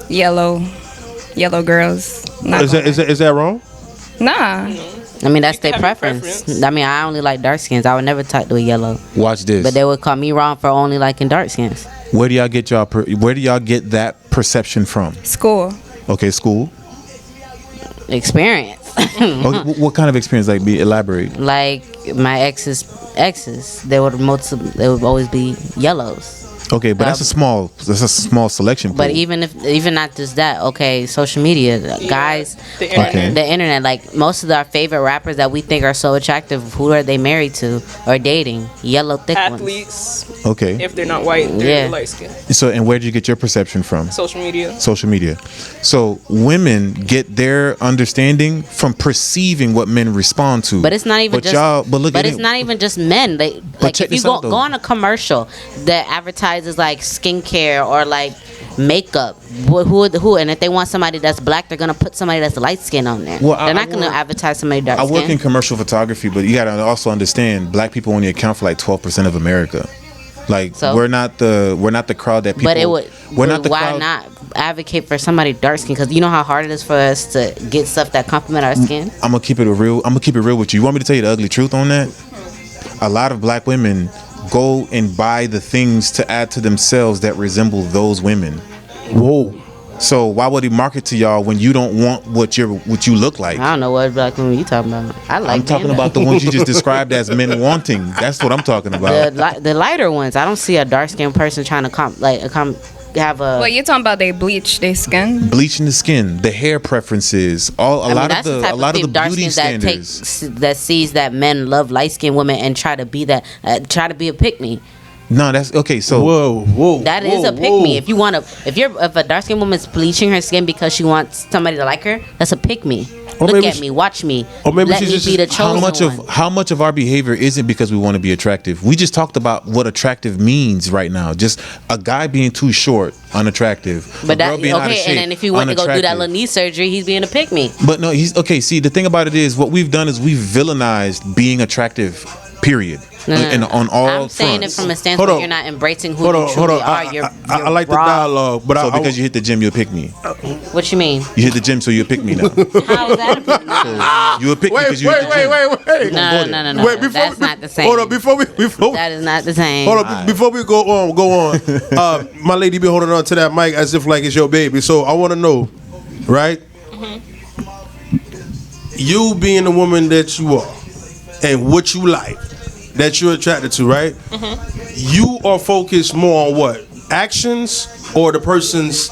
yellow girls. Is that wrong? Nah. I mean, that's their have your preference. I mean, I only like dark skins. I would never talk to a yellow. Watch this. But they would call me wrong for only liking dark skins. Where do y'all get that perception from? School. Okay, school. Experience. Okay, what kind of experience? Like, elaborate. Like my exes, they would always be yellows. Okay, but that's a small selection pool. But even not just that, okay, social media, guys, The internet. the internet, like most of our favorite rappers that we think are so attractive, who are they married to or dating? Yellow thick ones. Athletes, Okay. if they're not white, they're Yeah. light skinned. So, and where did you get your perception from? Social media. Social media. So women get their understanding from perceiving what men respond to. But it's not even just. But it's not even just men. Like check if you this go out, though. on a commercial that advertises like skincare or like makeup, who? And if they want somebody that's black, they're gonna put somebody that's light skin on there. Well, they're not gonna advertise somebody dark I skin. work in commercial photography, but you gotta also understand black people only account for like 12% of America. Like So? we're not the crowd that people. But it would. We're not the why crowd. not advocate for somebody dark skin? Because you know how hard it is for us to get stuff that complement our skin. I'm gonna keep it real with you. You want me to tell you the ugly truth on that? A lot of black women go and buy the things to add to themselves that resemble those women. Whoa. So why would he market to y'all when you don't want what you look like? I don't know what black women you talking about. I like. I'm talking about the ones you just described as men wanting. That's what I'm talking about. the lighter ones. I don't see a dark skinned person trying to have a. Well, you're talking about they bleach their skin. Bleaching the skin, the hair preferences, a lot of the beauty standards. That sees that men love light skinned women and try to be that, try to be a pick me. No, that's okay. So whoa. That is a pick me. If a dark skinned woman's bleaching her skin because she wants somebody to like her, that's a pick me. Or Look maybe at me, watch me. or maybe Let she's me just- be the chosen one. how much of our behavior isn't because we want to be attractive? We just talked about what attractive means right now. Just a guy being too short, unattractive. But a girl that being out of okay, shape, and then if you want to go do that unattractive. little knee surgery, he's being a pick me. But no, he's okay. See, the thing about it is, what we've done is we've villainized being attractive. Period. And on all I'm saying fronts. it from a stance Hold where on. you're not embracing who Hold you on. truly are. I like the raw. dialogue, but So I because you hit the gym, you'll pick me. What you mean? You hit the gym, so you'll pick me now. How is that? You'll pick me because you hit the gym. wait. No. Wait, That's not the same. Hold on, before That is not the same. hold on, before we go on. My lady be holding on to that mic as if like it's your baby. So I want to know, right? You being the woman that you are, and what you like, that you're attracted to, right? You are focused more on what? Actions or the person's,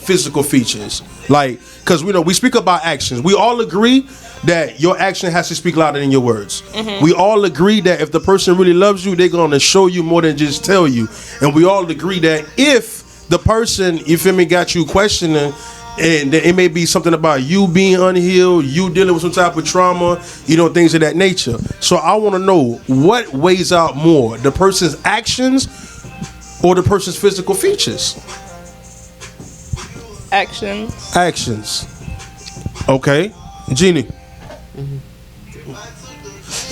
physical features? Like, because we speak about actions. We all agree that your action has to speak louder than your words. We all agree that if the person really loves you, they're gonna show you more than just tell you. And we all agree that if the person, you feel me, got you questioning, and that it may be something about you being unhealed, you dealing with some type of trauma, things of that nature. So I want to know what weighs out more, the person's actions or the person's physical features. Actions. Okay, Jeannie.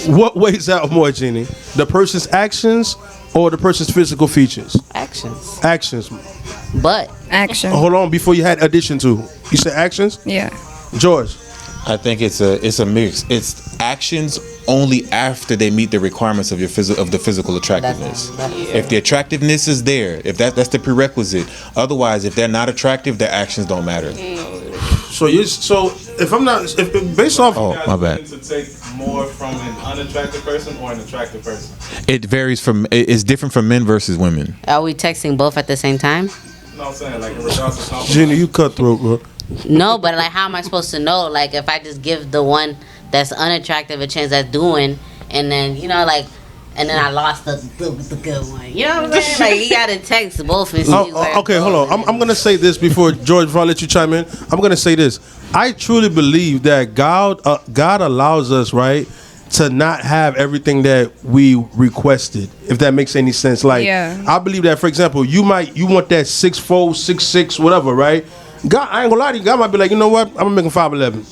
What weighs out more, Jeannie? The person's actions or the person's physical features? Actions. But Action. Hold on, before you had addition to. You said actions? Yeah. George. I think it's a mix. It's actions only after they meet the requirements of the physical attractiveness. If the attractiveness is there, if that's the prerequisite. Otherwise, if they're not attractive, their actions don't matter. So if I'm not, if based off. Oh, my bad. To take more from an unattractive person or an attractive person. It varies it's different from men versus women. are we texting both at the same time? No, I'm saying like in regards to compliment. Jeannie, you cutthroat, bro. No, but like, how am I supposed to know? Like, if I just give the one that's unattractive a chance at doing, and then and then I lost the good one. You know what I'm saying? Like, you gotta text both and see where. Okay, hold on. I'm gonna say this before I let you chime in. I'm gonna say this. I truly believe that God allows us, right, to not have everything that we requested, if that makes any sense. Like, Yeah. I believe that, for example, you want that 6'4", 6'6", whatever, right? God, I ain't gonna lie to you. God might be like, you know what? I'm gonna make him 5'11".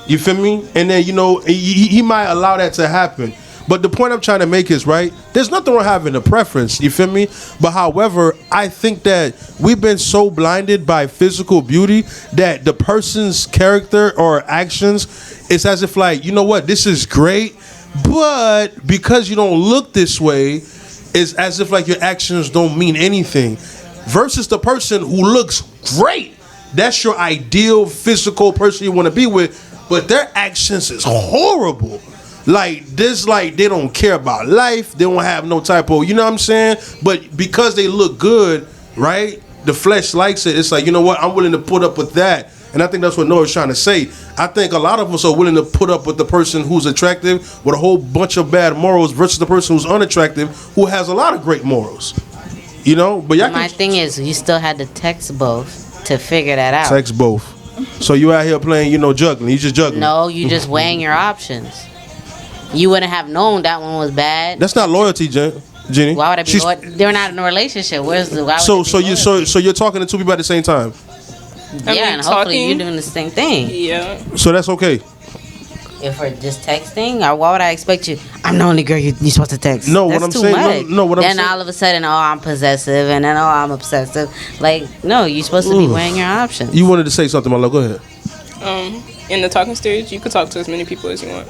You feel me? And then he might allow that to happen. But the point I'm trying to make is, right, there's nothing wrong having a preference, you feel me? But however, I think that we've been so blinded by physical beauty that the person's character or actions, it's as if like, you know what, this is great, but because you don't look this way, it's as if like your actions don't mean anything. Versus the person who looks great. That's your ideal physical person you want to be with, but their actions is horrible. Like this, like they don't care about life. They don't have no type of, you know what I'm saying? But because they look good, right? The flesh likes it. It's like, you know what? I'm willing to put up with that. And I think that's what Noah's trying to say. I think a lot of us are willing to put up with the person who's attractive with a whole bunch of bad morals versus the person who's unattractive who has a lot of great morals. You know? But My thing is, you still had to text both to figure that out. text both. So you out here playing, juggling. You just juggling. No, you just weighing your options. You wouldn't have known that one was bad. That's not loyalty, Jenny. Why would I be loyal? They're not in a relationship. Why would So you're talking to two people at the same time. Yeah, and hopefully you're doing the same thing. Yeah. So that's okay. If we're just texting, or why would I expect you? I'm the only girl you're supposed to text. No, That's what I'm too saying. much. No, what I'm then saying. all of a sudden, I'm possessive, and then I'm obsessive. Like, no, you're supposed to be weighing your options. You wanted to say something, my love. Go ahead. In the talking stage, you could talk to as many people as you want.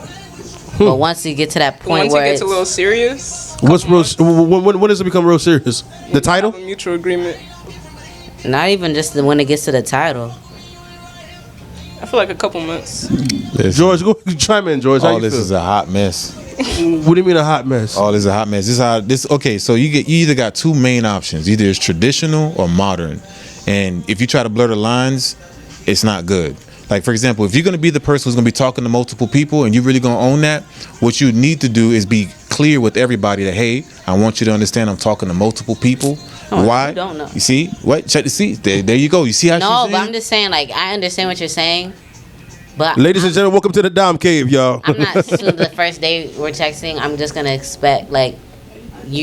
But once you get to that point Once where it gets it's a little serious, What's real? When does it become real serious? The title? have a mutual agreement. not even just when it gets to the title. I feel like a couple months. Listen, George, go chime in, George. How all you this feel? is a hot mess. What do you mean a hot mess? All this is a hot mess. Okay, so you either got two main options. Either it's traditional or modern. And if you try to blur the lines, it's not good. Like, for example, if you're going to be the person who's going to be talking to multiple people and you're really going to own that, what you need to do is be clear with everybody that, hey, I want you to understand I'm talking to multiple people. Oh, Why? you don't know. You see? What? Check the see. There you go. You see how No, she's but I'm just saying, like, I understand what you're saying, but Ladies and gentlemen, welcome to the Dom Cave, y'all. I'm not, as soon as the first day we're texting, I'm just going to expect, like,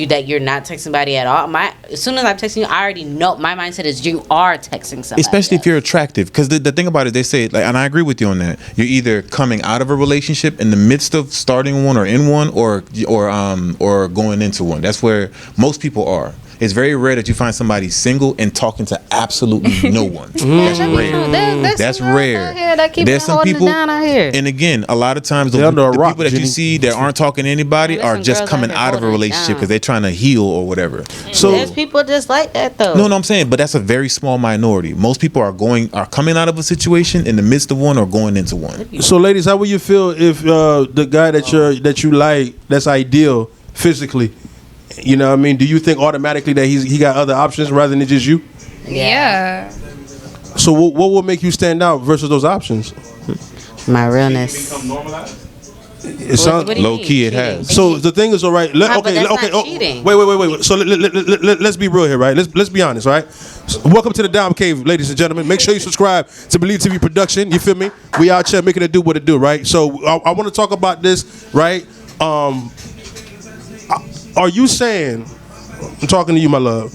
that you're not texting somebody at all. As soon as I'm texting you, I already know. My mindset is you are texting somebody. Especially if else. you're attractive, because the thing about it, they say, like, and I agree with you on that. You're either coming out of a relationship in the midst of starting one or in one, or going into one. That's where most people are. It's very rare that you find somebody single and talking to absolutely no one. That's rare. That's rare. There's some people, and again, a lot of times the under a rock, people that you Jenny. see that aren't talking to anybody There's are some just girls coming out here out of a holding it relationship down. because they're trying to heal or whatever. So There's people just like that though. No, I'm saying, but that's a very small minority. Most people are coming out of a situation in the midst of one or going into one. So, ladies, how would you feel if the guy that you like, that's ideal physically, you know what I mean? Do you think automatically that he got other options rather than just you? Yeah. So what will make you stand out versus those options? My realness. Become normalized. It sounds What do you low mean, key it cheating? has. so. The thing is, all right. But Okay, that's okay. not cheating. Wait. So let's be real here, right? Let's be honest, right? Welcome to the Dom Cave, ladies and gentlemen. Make sure you subscribe to B.E.L.I.E.V.E TV production. You feel me? We out here making it do what it do, right? So I want to talk about this, right? Are you saying? I'm talking to you, my love.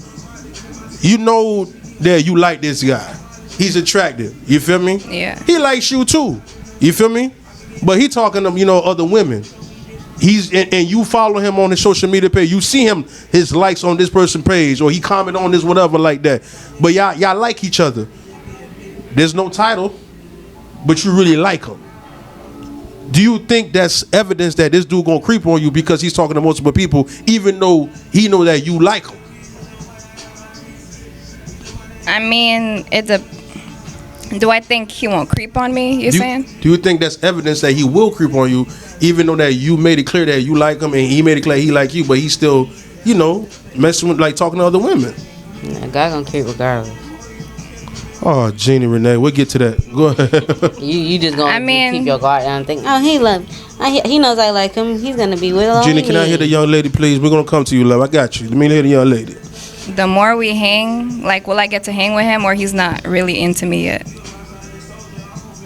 You know that you like this guy. He's attractive. You feel me? Yeah. He likes you too. You feel me? But he talking to other women. And you follow him on his social media page. You see him, his likes on this person's page, or he comment on this whatever like that. But y'all like each other. There's no title, but you really like him. Do you think that's evidence that this dude gonna creep on you because he's talking to multiple people, even though he know that you like him? I mean, do I think he won't creep on me? You're saying? Do you think that's evidence that he will creep on you, even though that you made it clear that you like him and he made it clear he like you, but he still, messing with, like, talking to other women? A guy gonna creep regardless. Oh, Jeannie Renee, we'll get to that. Go ahead. You just gonna keep your guard down and think, oh, he knows I like him. He's gonna be with Jeannie, can I hear the young lady, please? We're gonna come to you, love. I got you. Let me hear the young lady. The more we hang, like, will I get to hang with him, or he's not really into me yet?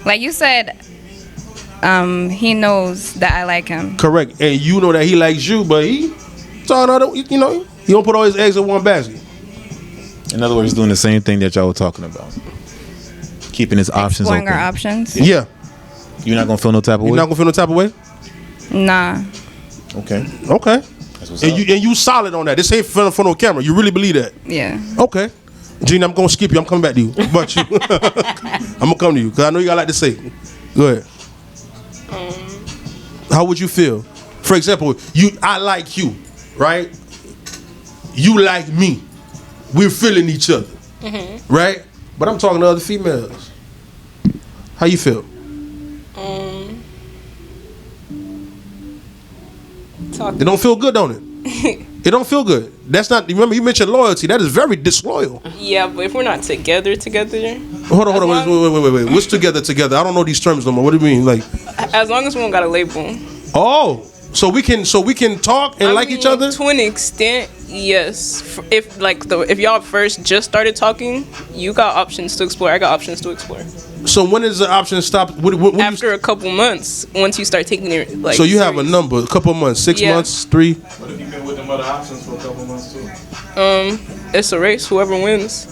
Like you said, he knows that I like him. Correct, and you know that he likes you, but he talking other, he don't put all his eggs in one basket. In other words, doing the same thing that y'all were talking about. Keeping his options Exploring open. our options. Yeah. You're not gonna feel no type of way? You're not gonna feel no type of way? Nah. Okay. That's what's up. And you solid on that. This ain't for no camera. You really believe that? Yeah. Okay. Gina, I'm gonna skip you. I'm coming back to you. But you, I'm gonna come to you because I know you got a lot to say. Go ahead. How would you feel? For example, I like you, right? You like me. We're feeling each other, right? But I'm talking to other females. How you feel? It don't feel good, don't it? It don't feel good. That's not. Remember, you mentioned loyalty. That is very disloyal. Yeah, but if we're not together, Hold on. Wait. What's together? I don't know these terms no more. What do you mean? Like, as long as we don't got a label. oh, so we can talk and like each other? To an extent, yes. If y'all first just started talking, you got options to explore. I got options to explore. So when does the option stop? After a couple months, once you start taking it like. So you have a serious. number, a couple months, 6 Yeah. months, 3. What if you've been with them other options for a couple months too? It's a race. Whoever wins.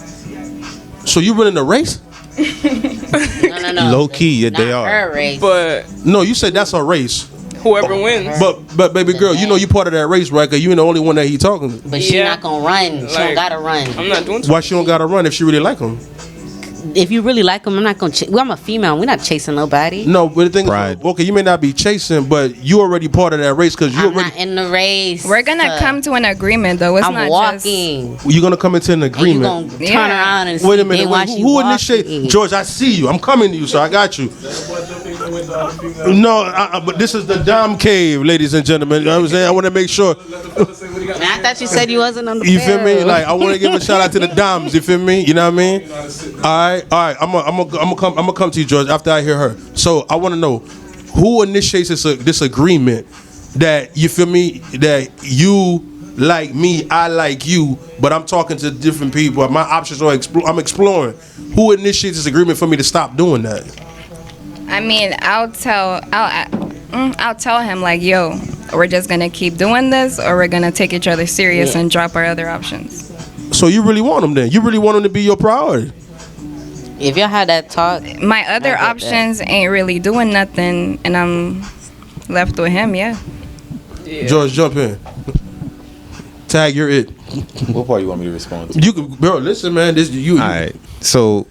So you running a race? No. Low key, they Not are. her race. But No, you said that's a race. whoever wins. But baby girl, you know you part of that race, right? Cause you ain't the only one that he talking to. But she Yeah. not gonna run. She Like, don't gotta run. I'm not doing too Why she don't gotta run if she really like him? If you really like him, I'm not gonna. I'm a female. We're not chasing nobody. No, but the thing Pride. is, okay, you may not be chasing, but you already part of that race because you I'm already. not in the race. We're gonna come to an agreement, though. It's I'm not walking. You're gonna come into an And you agreement. gonna turn Yeah. around and see Wait a minute. while she Who walking. initiate? George, I see you. I'm coming to you, so I got you. No, but this is the Dom Cave, ladies and gentlemen. You know what I'm saying? I want to make sure. Man, I thought you said you wasn't on the You feel me? field. Like I want to give a shout out to the Doms. You feel me? You know what I mean? All right. I'm gonna come to you, George, after I hear her. So I want to know who initiates this agreement that you feel me that you like me, I like you, but I'm talking to different people. My options are I'm exploring. Who initiates this agreement for me to stop doing that? I mean, I'll tell him like, yo, we're just gonna keep doing this, or we're gonna take each other serious and drop our other options. So you really want him then? You really want him to be your priority? If y'all had that talk, My other I get options ain't really doing nothing, and I'm left with him. Yeah. George, jump in. Tag, you're it. What part you want me to respond to? You can, bro. Listen, man. This you. All right. So,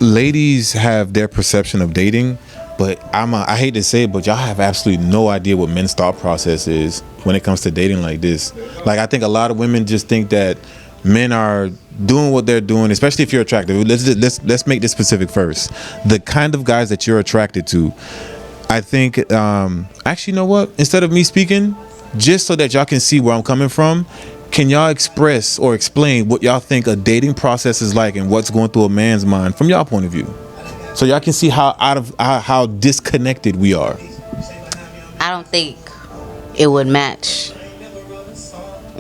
ladies have their perception of dating, but I hate to say it, but y'all have absolutely no idea what men's thought process is when it comes to dating like this. Like, I think a lot of women just think that men are doing what they're doing, especially if you're attractive. Let's make this specific first. The kind of guys that you're attracted to. I think, actually, you know what? Instead of me speaking, just so that y'all can see where I'm coming from, Can y'all express or explain what y'all think a dating process is like and what's going through a man's mind from y'all point of view? So y'all can see how disconnected we are. I don't think it would match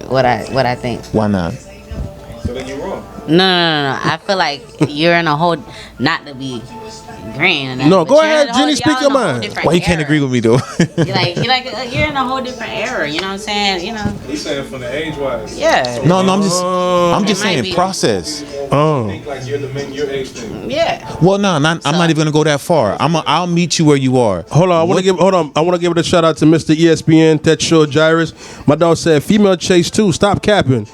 what I think. Why not? So then you're wrong. No. I feel like you're in a whole, not to be green. And No, but go you're ahead, in a whole- Jenny, speak y'all your in a whole mind. different Why you can't era. agree with me though? You're in a whole different era. You know what I'm saying? You know. He's saying from the age wise. Yeah. No, I'm just It might saying be. process. Think like you're the men your age thing. Yeah. Well, no, I'm not even gonna go that far. I'll meet you where you are. Hold on, I want to give it a shout out to Mr. ESPN, Ted Shaw Gyrus. My dog said female chase too. Stop capping.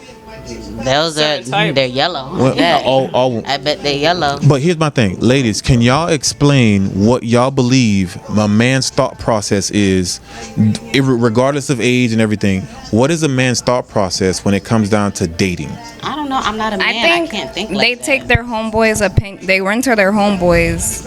Those are, Certain type. they're yellow. Well, Yeah. all- I bet they're yellow. But here's my thing, ladies. Can y'all explain what y'all believe a man's thought process is, regardless of age and everything? What is a man's thought process when it comes down to dating? I don't know. I'm not a man. I can't think they like take that. their homeboys' opinion. They run to their homeboys.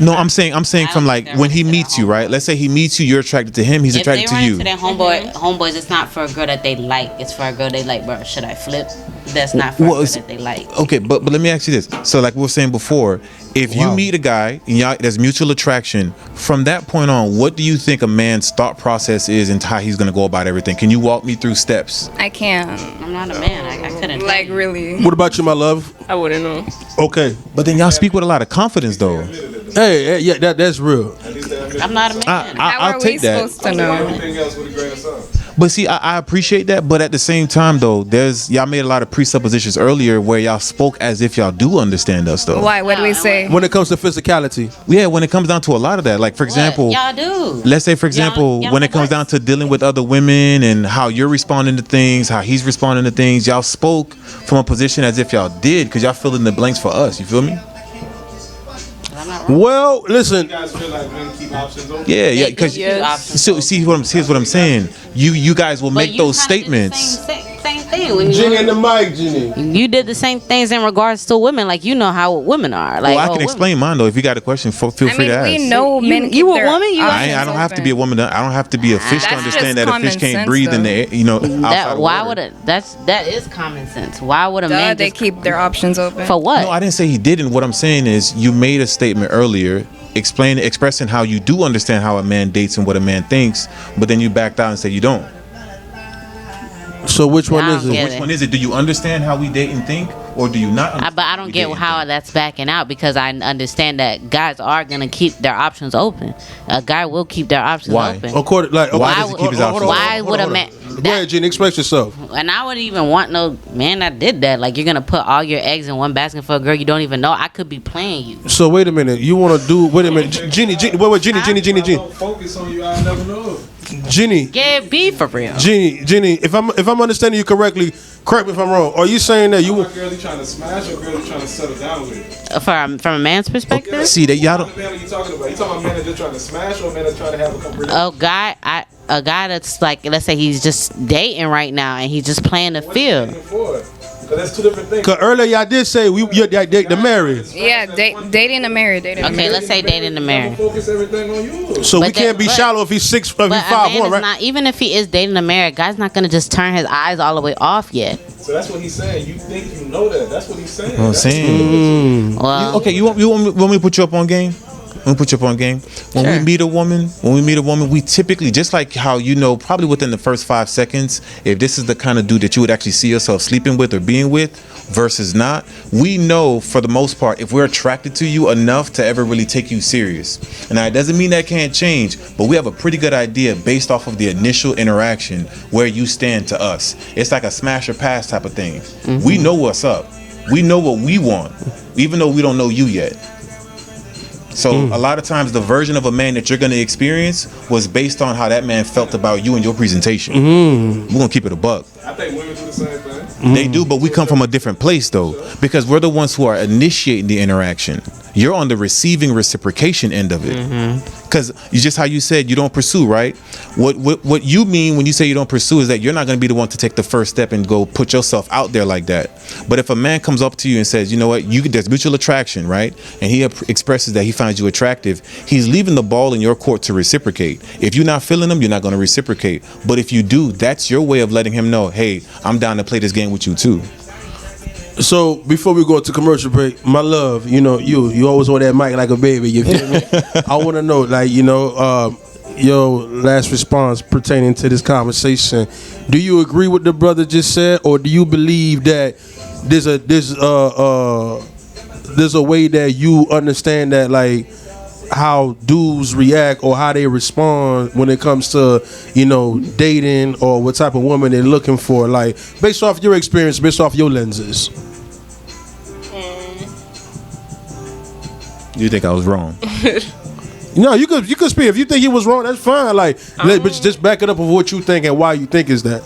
No, I'm saying I from don't like think when they're he into meets their you, right? Let's say he meets you, you're attracted to him, he's If they attracted to run you. into their homeboys, it's not for a girl that they like. It's for a girl they like, bro. Should I flip? That's not for a girl that they like. Okay, but let me ask you this. So like we were saying before, if you meet a guy and y'all there's mutual attraction, from that point on, what do you think a man's thought process is and how he's gonna go about everything? Can you walk me through steps? I can't. I'm not a man. I couldn't. tell Like you. really. What about you, my love? I wouldn't know. Okay. But then y'all speak with a lot of confidence though. Hey, yeah, that's real. I'm not a man. How I'll are we take that. supposed to know? Everything else with a grain of salt. But see, I appreciate that, but at the same time though, y'all made a lot of presuppositions earlier where y'all spoke as if y'all do understand us though. Why? What do we say? When it comes to physicality, Yeah, when it comes down to a lot of that. Like for example, Y'all do. let's say for example, y'all when it like comes what? down to dealing with other women and how you're responding to things, how he's responding to things, y'all spoke from a position as if y'all did because y'all fill in the blanks for us. You feel me? well, listen. You guys feel like men keep options open? Yeah, because Yes. so see here's what I'm saying. You guys will But make you those kinda did the statements. Same thing. When Jenny and the mic, Jenny. you did the same things in regards to women, like you know how women are. Like, Well, I oh, can women. explain mine though. If you got a question, feel I free mean, to ask. we know men. You keep a their woman? You a- options I don't have to open. be a woman. I don't have to be a fish to That's understand just that a fish common can't sense, breathe in the air, outside That of why water. would it? That is common sense. Why would a Duh, man they just keep their options open. for what? No, I didn't say he didn't. What I'm saying is you made a statement earlier expressing how you do understand how a man dates and what a man thinks, but then you backed out and said you don't. So which one I is don't it? get Which one is it? Do you understand how we date and think, or do you not? But I don't get how that's backing out because I understand that guys are gonna keep their options open. A guy will keep their options Why? open. According, like, Why okay, does he keep his hold on, options Why hold on, would a hold on. man- Go ahead, Jenny. Express yourself. And I wouldn't even want no man that did that. Like you're gonna put all your eggs in one basket for a girl you don't even know. I could be playing you. So wait a minute. You want to do? Wait a minute, Jenny. Wait, Jenny. Don't focus on you, I'll never know. Jenny. Get be for real. Jenny. If I'm understanding you correctly, correct me if I'm wrong. Are you saying that you? You a girl you trying to smash or a girl you trying to settle down with? From a man's perspective, See that y'all What don't. man are you talking about? You talking about men that just trying to smash or men that trying to have a couple a guy that's like, let's say he's just dating right now and he's just playing the field. Because that's two different things. Cause earlier y'all did say you're the married. Yeah, dating a married. Dating. Okay, let's say dating the married. Focus everything on you. So we But can't be but- shallow if he's if he's But a 5'1", man is right? not, even if he is dating a married, guy's not gonna just turn his eyes all the way off yet. So that's what he's saying. You think you know that. That's what he's saying. I'm That's saying. Well, Okay, you want me to put you up on game? Let me put you up on game. When we meet a woman, we typically, just like how probably within the first 5 seconds, if this is the kind of dude that you would actually see yourself sleeping with or being with versus not, we know for the most part if we're attracted to you enough to ever really take you serious. And now it doesn't mean that can't change, but we have a pretty good idea based off of the initial interaction where you stand to us. It's like a smash or pass type of thing. We know what's up. We know what we want, even though we don't know you yet. So a lot of times the version of a man that you're going to experience was based on how that man felt about you and your presentation. We're going to keep it a buck. I think women do the same thing. They do, but we come from a different place though, because we're the ones who are initiating the interaction. you're on the receiving reciprocation end of it. Because you just how you said you don't pursue, right? What you mean when you say you don't pursue is that you're not going to be the one to take the first step and go put yourself out there like that. But if a man comes up to you and says, you know what, there's mutual attraction, right? And he expresses that he finds you attractive, he's leaving the ball in your court to reciprocate. If you're not feeling him, you're not going to reciprocate. But if you do, that's your way of letting him know, hey, I'm down to play this game with you too. So before we go to commercial break, my love, you know, you always on that mic like a baby. You feel me? I want to know, like, you know, your last response pertaining to this conversation. Do you agree with the brother just said, or do you believe that there's a way that you understand that, like, how dudes react or how they respond when it comes to, you know, dating or what type of woman they're looking for, like, based off your experience, based off your lenses? You think I was wrong? No, you could speak. If you think he was wrong, that's fine. Like, but just back it up of what you think and why you think is that.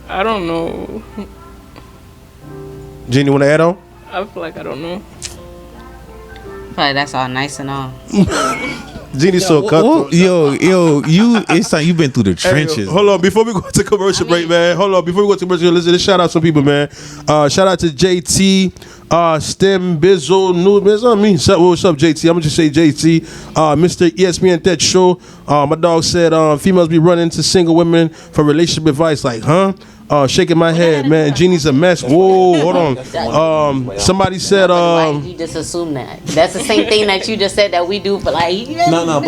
I don't know. Jeannie, want to add on? I feel like I don't know. But that's all nice and all. Jeannie's so cutthroat. It's like you've been through the trenches. Hold on, before we go to commercial break, man. Hold on, before we go to commercial, let's shout out some people, man. Shout out to JT, Stem Bizzle, New Bizzle. What's up, JT? I'm gonna just say JT. Mr. ESPN That Show. My dog said females be running to single women for relationship advice. Like, huh? Shaking my head, man. Jeannie's a mess. Whoa, hold on. Somebody said, Why you just assume that? That's the same thing that you just said that we do for, like. No,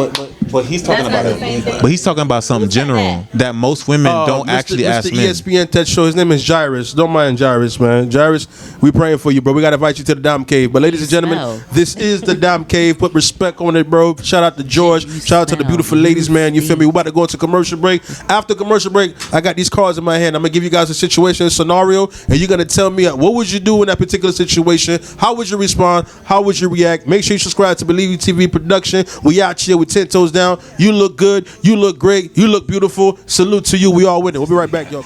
but he's talking about it. But he's talking about something general that most women don't actually ask men. ESPN Tech Show. His name is Jairus. Don't mind Jairus, man. Jairus, we praying for you, bro. We gotta invite you to the Dom Cave. But ladies and gentlemen, this is the Dom Cave. Put respect on it, bro. Shout out to George. Shout out to the beautiful ladies, man. You feel me? We're about to go into commercial break. After commercial break, I got these cards in my hand. I'm gonna give you guys a situation, a scenario, and you're gonna tell me what would you do in that particular situation. How would you respond? How would you react? Make sure you subscribe to B.E.L.I.V.E TV production. We out here with 10 toes down. You look good. You look great. You look beautiful. Salute to you. We all with it. We'll be right back, y'all.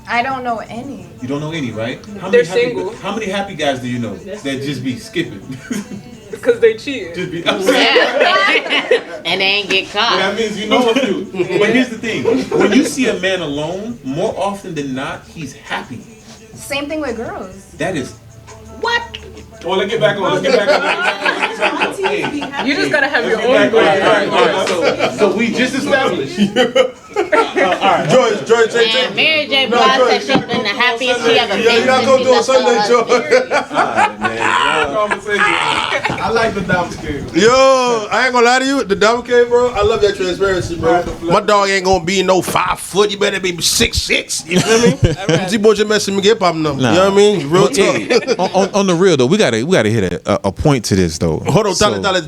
I don't know any. You don't know any, right? They're single. How many happy guys do you know that just be skipping? Because they cheated. Just be And they ain't get caught. That means you know a few. But here's the thing: when you see a man alone, more often than not, he's happy. Same thing with girls. That is what? Oh, let's get back on. You just gotta have your own All way. right. So we just established. George, And Mary J. Blige said she's been the happiest she ever been. you gotta go do a Sunday, George. I like the Dom Cave. Yo, I ain't gonna lie to you. The Dom Cave, bro. I love that transparency, bro. My dog ain't gonna be no 5 foot. You better be 6'6". You feel me? Z-Boy just messing me hip hop number. You know what I mean? Real talk. on the real though, we gotta hit a point to this though. Hold on,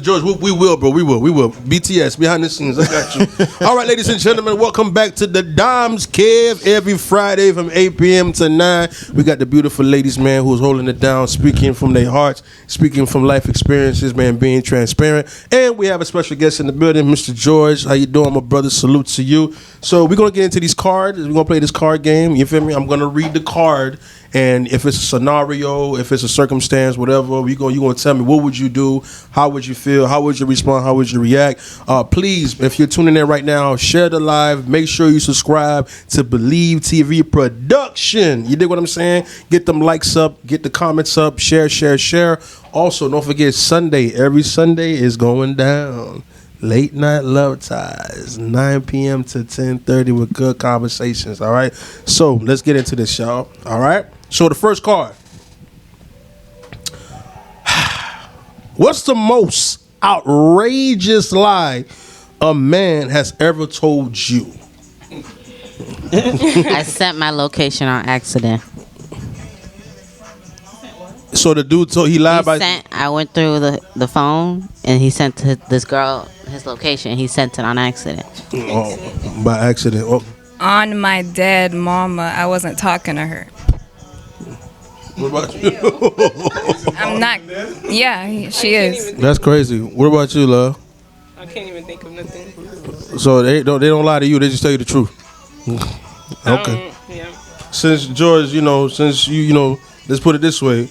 George. We will, bro. We will. BTS behind the scenes. I got you. All right, ladies and gentlemen, welcome back to the Dom's Cave every Friday from 8 p.m. to 9. We got the beautiful ladies, man, who's holding it down, speaking from their hearts, speaking from life experiences, man, being transparent. And we have a special guest in the building, Mr. George. How you doing, my brother? Salute to you. So we're gonna get into these cards. We're gonna play this card game. You feel me? I'm gonna read the card. And if it's a scenario, if it's a circumstance, whatever, you're gonna tell me what would you do, how would you feel, how would you respond, how would you react. Please, if you're tuning in right now, share the live. Make sure you subscribe to B.E.L.I.V.E TV production. You dig what I'm saying? Get them likes up, get the comments up, share. Also, don't forget Sunday. Every Sunday is going down. Late Night Love Ties, 9 p.m. to 10:30 with good conversations, all right? So, let's get into this, y'all, all right? So, the first card. What's the most outrageous lie a man has ever told you? I sent my location on accident. So, the dude told he lied I went through the phone and he sent to this girl his location. He sent it on accident. Oh, by accident. Oh. On my dead mama, I wasn't talking to her. What about you? I'm not. Yeah, she is. That's crazy. What about you, love? I can't even think of nothing. So they don't lie to you. They just tell you the truth. Okay. Yeah. Since George, since you let's put it this way.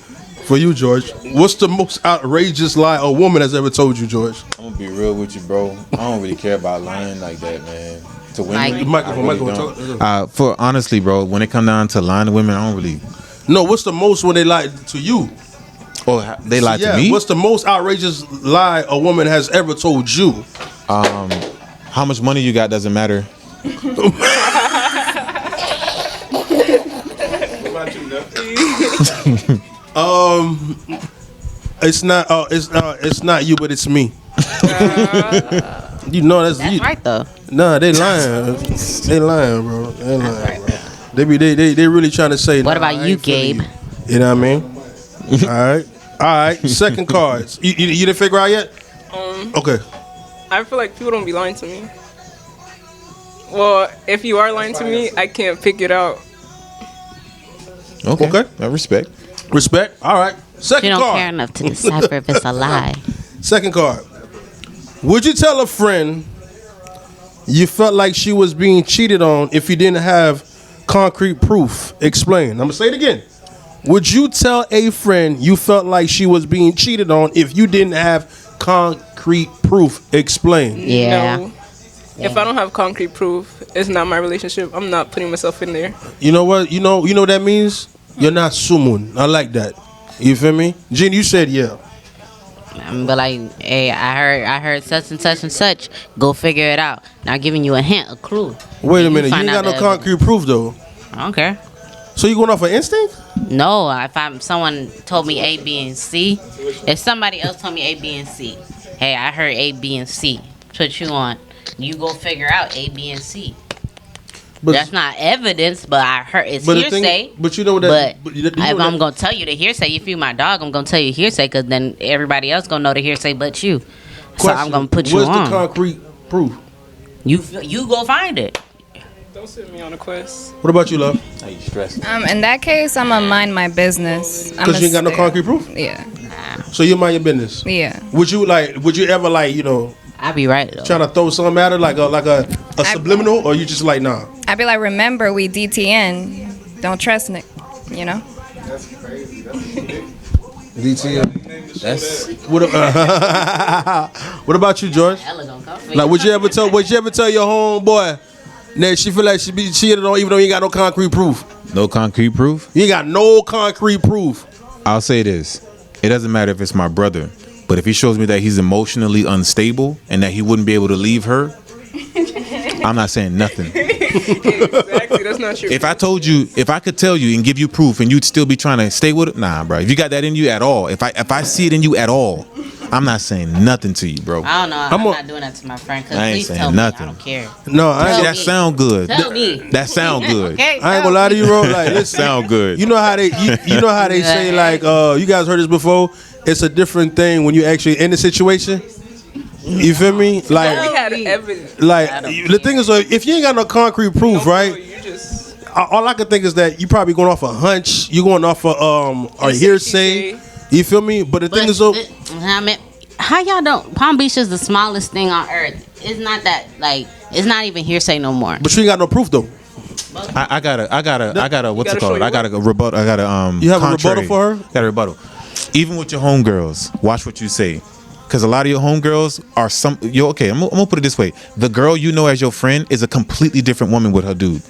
For you, George, what's the most outrageous lie a woman has ever told you, George? I'm gonna be real with you, bro. I don't really care about lying like that, man. To women, Microphone. for honestly, bro, when it come down to lying to women, I don't really. No, what's the most when they lie to you? Oh, they lie to me. What's the most outrageous lie a woman has ever told you? How much money you got doesn't matter. It's not you, but it's me. You know that's you. Right though. Nah, they lying. They lying, bro. They lying, bro. They really trying to say. What nah, about I you, ain't feeling Gabe? You know what I mean? All right. Second cards. You didn't figure out yet? Okay. I feel like people don't be lying to me. Well, if you are lying to me, I can't pick it out. Okay. I respect. Respect. All right. Second You don't card. care enough to decipher if it's a lie. Second card. Would you tell a friend you felt like she was being cheated on if you didn't have concrete proof? Explain. I'm going to say it again. Would you tell a friend you felt like she was being cheated on if you didn't have concrete proof? Explain. Yeah. No. If I don't have concrete proof, it's not my relationship. I'm not putting myself in there. You know what? You know what that means? You're not sumun. I like that. You feel me? Gene, you said yeah. I'm be like, hey, I heard such and such and such. Go figure it out. Now giving you a hint, a clue. Wait a You minute. You find ain't out got no the concrete proof though. I don't care. So you going off of instinct? No, if someone told me A, B, and C, if somebody else told me A, B, and C, hey, I heard A, B, and C. Put you on. You go figure out A, B, and C. But That's not evidence, but I heard it's but the hearsay. thing, but you know that. But you know if that- I'm gonna tell you the hearsay, if you my dog, I'm gonna tell you hearsay, because then everybody else gonna know the hearsay but you. So I'm question, gonna put you where's on. the concrete proof? You go find it. Don't send me on a quest. What about you, love? How you stressing? In that case, I'm gonna mind my business. Because you ain't got no concrete proof. Yeah. So you mind your business. Yeah. Would you ever I be right though. try to throw something at her like a subliminal, or you just like nah? I'd be like, remember, we DTN. Don't trust Nick. You know? DTM. That's what about you, George? Ella gonna come for Like, you. would you ever tell your homeboy that she feel like she be cheated on even though you ain't got no concrete proof? No concrete proof. You ain't got no concrete proof. I'll say this. It doesn't matter if it's my brother, but if he shows me that he's emotionally unstable and that he wouldn't be able to leave her, I'm not saying nothing. Exactly, that's not true. If I could tell you and give you proof and you'd still be trying to stay with it, nah, bro. If you got that in you at all, if I see it in you at all, I'm not saying nothing to you, bro. I don't know. I'm not doing that to my friend. Cause I ain't please saying tell nothing. me. I don't care. No, I Tell ain't, That me. sound good. Tell me. That sound good. Okay. I ain't gonna lie to you, bro. Like, That sound good. you know how they say like you guys heard this before. It's a different thing when you actually in the situation. You feel me? we Like had evidence. the thing is, if you ain't got no concrete proof, right? You just All I can think is that you probably going off a hunch. You going off a hearsay. You feel me? But the thing is, though, I mean, how y'all don't? Palm Beach is the smallest thing on earth. It's not that like. It's not even hearsay no more. but you ain't got no proof though. I got a what's gotta it show called? your I got a rebuttal. I got a You have a contrary. rebuttal for her? Got a rebuttal. Even with your homegirls, watch what you say. Because a lot of your homegirls are okay, I'm gonna put it this way. The girl you know as your friend is a completely different woman with her dude.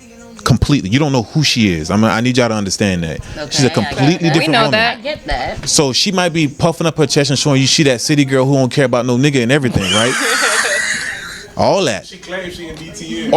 Completely. You don't know who she is. I need y'all to understand that. Okay, She's a I got completely that. different We know woman. that. I get that. So she might be puffing up her chest and showing you she that city girl who don't care about no nigga and everything, right? All that. She claims she in DTN.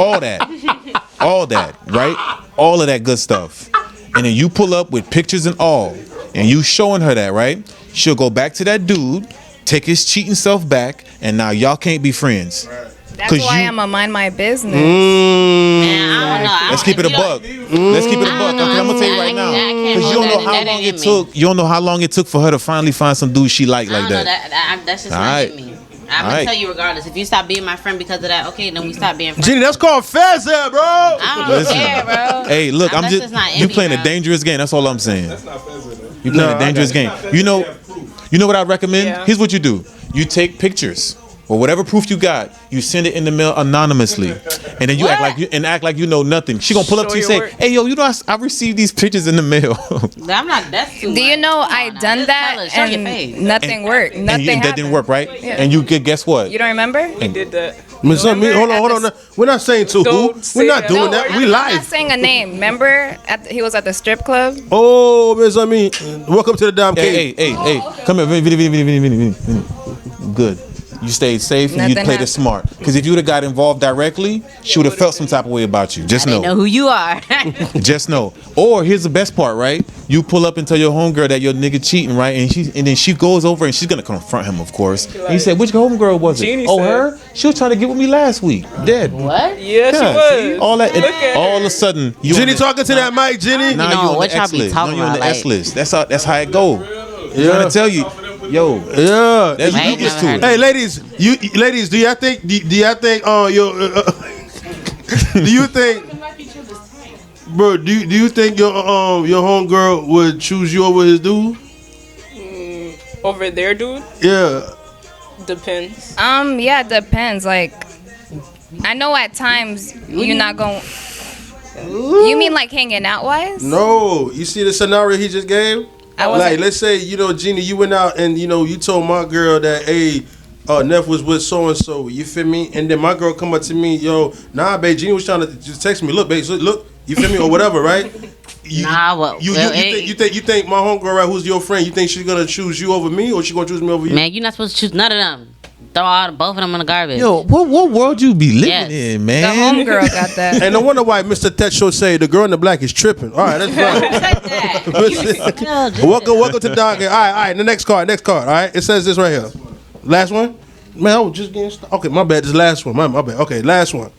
All that, right? All of that good stuff. And then you pull up with pictures and all, and you showing her that, right? She'll go back to that dude, take his cheating self back, and now y'all can't be friends. That's 'Cause why you- I'm gonna mind my business. Man, I don't know. Let's keep it a buck. Let's keep it a buck. don't know. Okay, I'm gonna tell you right I now, can't because you hold don't know that. how That long ain't it in me. took. You don't know how long it took for her to finally find some dude she liked I like don't know that. that's just All not right. in me. I'm All gonna right. tell you regardless. If you stop being my friend because of that, okay, then we stop being friends. Jenny, that's called Fezzer, bro. I don't Listen. care, bro. Hey, look, That's I'm just just not in you me, playing bro. a dangerous game. That's all I'm saying. That's not Fezzer though. You playing No, a dangerous I game. got it. You know what I recommend? Yeah. Here's what you do. You take pictures, or whatever proof you got, you send it in the mail anonymously, and then you act like you know nothing. She gonna pull up to you and say, work. "Hey, yo, you know I received these pictures in the mail." I'm not. That's too Do you much. know Come I on now. done Just that tell us, show your face. and nothing worked. Nothing and that happened. didn't work, right? Yeah. And you guess what? You don't remember? We did that. Hold on. We're not saying to who. Don't We're say not that. doing No, that. I'm We not live. saying a name. Remember, he was at the strip club. Oh, Ms. Ami, welcome to the Dom Cave. Hey, come here, Vinny. Good. You stayed safe and you Nothing played it happened. smart. Because if you would have got involved directly, she would have felt some type of way about you. Just They know know. who you are. Just know. Or here's the best part, right? You pull up and tell your homegirl that your nigga cheating, right? And then she goes over and she's gonna confront him, of course. And he said, "Which homegirl was it? Jeannie Oh, said- her? She was trying to get with me last week. Dead. What? Yeah, she Yeah, was. see? All that. Look at All her. of a sudden, you Jenny on the- talking to that mic, Jenny. Now You know, you on what the y'all X be list. talking Now you on the about, S list. That's how it go. Yeah. Trying to tell you, yo. Yeah. That's I you ain't get never to heard it. of Hey, ladies, do y'all think do y'all think your do you think bro, do you think your homegirl would choose you over his dude? Over there, dude. Yeah. Depends. Yeah, it depends. Like, I know at times you're not going. You mean like hanging out wise? No, you see the scenario he just gave? I wasn't- Like, let's say, Jeannie, you went out and, you told my girl that, hey, Neff was with so-and-so, you feel me? And then my girl come up to me, yo, nah, babe, Jeannie was trying to just text me, look, babe, so look, you feel me, or whatever, right? Nah, well, You think my homegirl, right, who's your friend, you think she's gonna choose you over me, or she gonna choose me over you? Man, you're not supposed to choose none of them. Throw both of them in the garbage. Yo, what world you be living Yes. in, The man? homegirl got that. And no wonder why Mr. Techo say the girl in the black is tripping. All right, that's fine. welcome to Don. All right, the next card. All right, it says this right here. Last one. Man, I was just getting started. Okay, my bad. This last one. My bad. Okay, last one.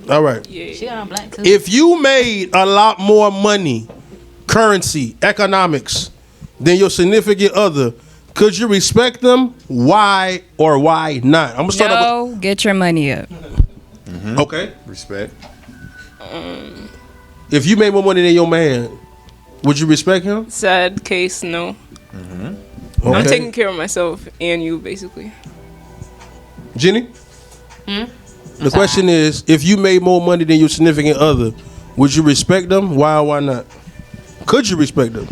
All right. She got on black too. If you made a lot more money, currency, economics, than your significant other, could you respect them? Why or why not? I'm gonna start off No, get your money up. with, okay. Respect. If you made more money than your man, would you respect him? Sad case, no. Okay. I'm taking care of myself and you, basically. Jenny? The question is, if you made more money than your significant other, would you respect them? Why or why not? Could you respect them?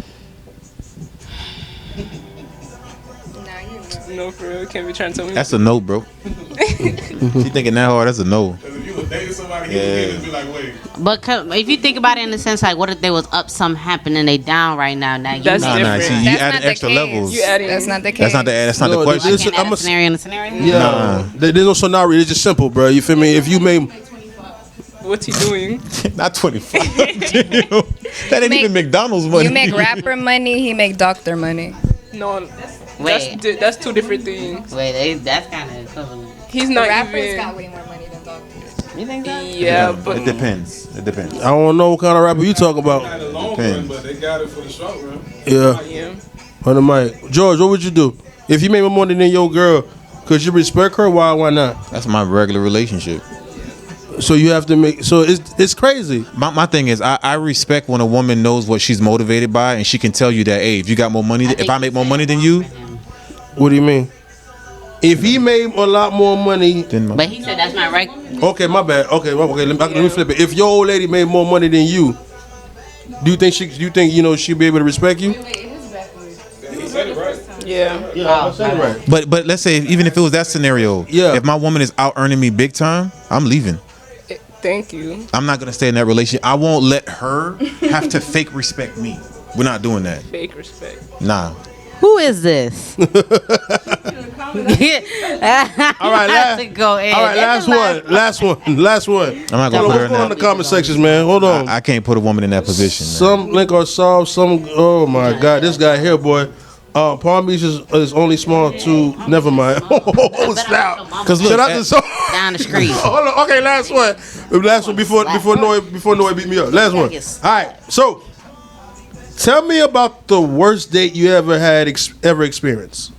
No, for real. Can't be trying to tell me. That's a no, bro. She thinking that hard. That's a no. If you would date somebody, Yeah. he would be like, wait. But if you think about it in the sense, like, what if they was up, something happening, they down right now? Now you That's know. Nah, different. see, you That's added not the extra case. levels. You adding. That's not the case. That's not No, the question. this- Can't I'm add a- a scenario in the scenario. Yeah. Nah. There's no scenario. It's just simple, bro. You feel me? If you made, What's he doing? Not 25. That ain't even McDonald's money. You make rapper money, he make doctor money. No, Wait, that's two different things. that's kind of equivalent. He's not Rappers even. got way more money than doctors. You think so? Yeah, but It depends. It depends. I don't know what kind of rapper you talking Not about. the long Depends. run, but they got it for the short run. Yeah. yeah. On the mic. George, what would you do? If you made more money than your girl, could you respect her? Why not? That's my regular relationship. So you have to make, so it's crazy. My thing is, I respect when a woman knows what she's motivated by, and she can tell you that, hey, if you got more money, if I make more money than you, What do you mean? If he made a lot more money, then But he said that's not right. okay, my bad. Okay, let me flip it. If your old lady made more money than you, do you think she'd be able to respect you? Yeah. Yeah, right. but let's say even if it was that scenario, Yeah. if my woman is out earning me big time, I'm leaving. Thank you. I'm not gonna stay in that relationship. I won't let her have to fake respect me. We're not doing that. Fake respect. Nah. Who is this? All right, Go in. all right, last one. I'm not gonna Hold put on, her what's in going on in the that. comment sections, man? Hold on. I can't put a woman in that position. Man. Some link or solve, some. Oh my God, this guy here, boy. Palm Beach is only small to. Never mind. Oh, snap. Cause look, Shout out to some. Down the street. Hold on. Okay, last one. Last one before Noe beat me up. Last one. All right. So, tell me about the worst date you ever had ever experienced.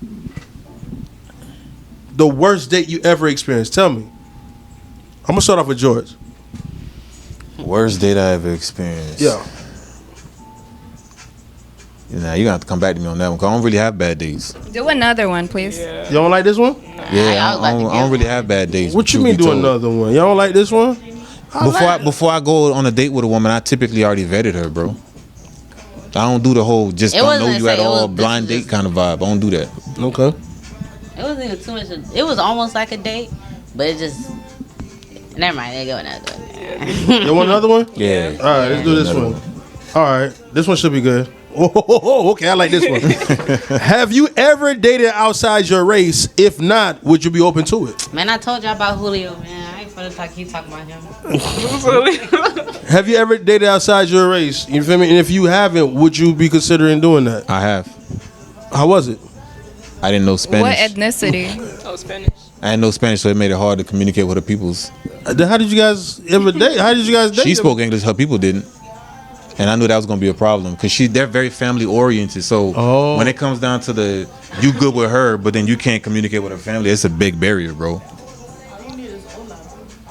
The worst date you ever experienced. Tell me. I'm gonna start off with George. worst date I ever experienced. Yeah. Nah, you gonna have to come back to me on that one. Cause I don't really have bad days. Do another one, please. You don't like this one? Yeah, I was about to I give don't really one. have bad days. What you truth mean be do told. another one? You don't like this one? Before I go on a date with a woman, I typically already vetted her, bro. I don't do the whole just It don't wasn't know you say- at it all was- blind this date was kind of vibe. I don't do that. Okay. It wasn't even too much. It was almost like a date, but it just. Never mind. They go another one. You want another one? Yeah. All right, let's do this Another one. All right, this one should be good. Oh, okay, I like this one. Have you ever dated outside your race? If not, would you be open to it? Man, I told y'all about Julio, man. I ain't finna keep talking about him. Have you ever dated outside your race? You feel me? And if you haven't, would you be considering doing that? I have. How was it? I didn't know Spanish. What ethnicity? Oh, Spanish. I didn't know Spanish, so it made it hard to communicate with her peoples. Then how did you guys ever date? How did you guys date? She spoke English, her people didn't. And I knew that was gonna be a problem because they're very family oriented. So when it comes down to you good with her, but then you can't communicate with her family, it's a big barrier, bro.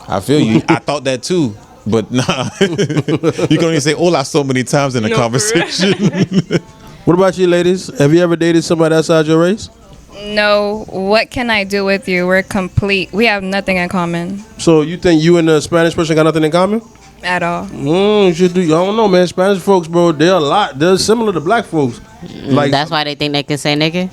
I feel you. I thought that too, but nah. You can only say hola so many times in a No, for conversation. What about you, ladies? Have you ever dated somebody outside your race? No. What can I do with you? We're complete. We have nothing in common So you think you and the Spanish person got nothing in common? at all. You should do. I don't know, man. Spanish folks, bro, they're similar to black folks. Like That's why they think they can say nigga.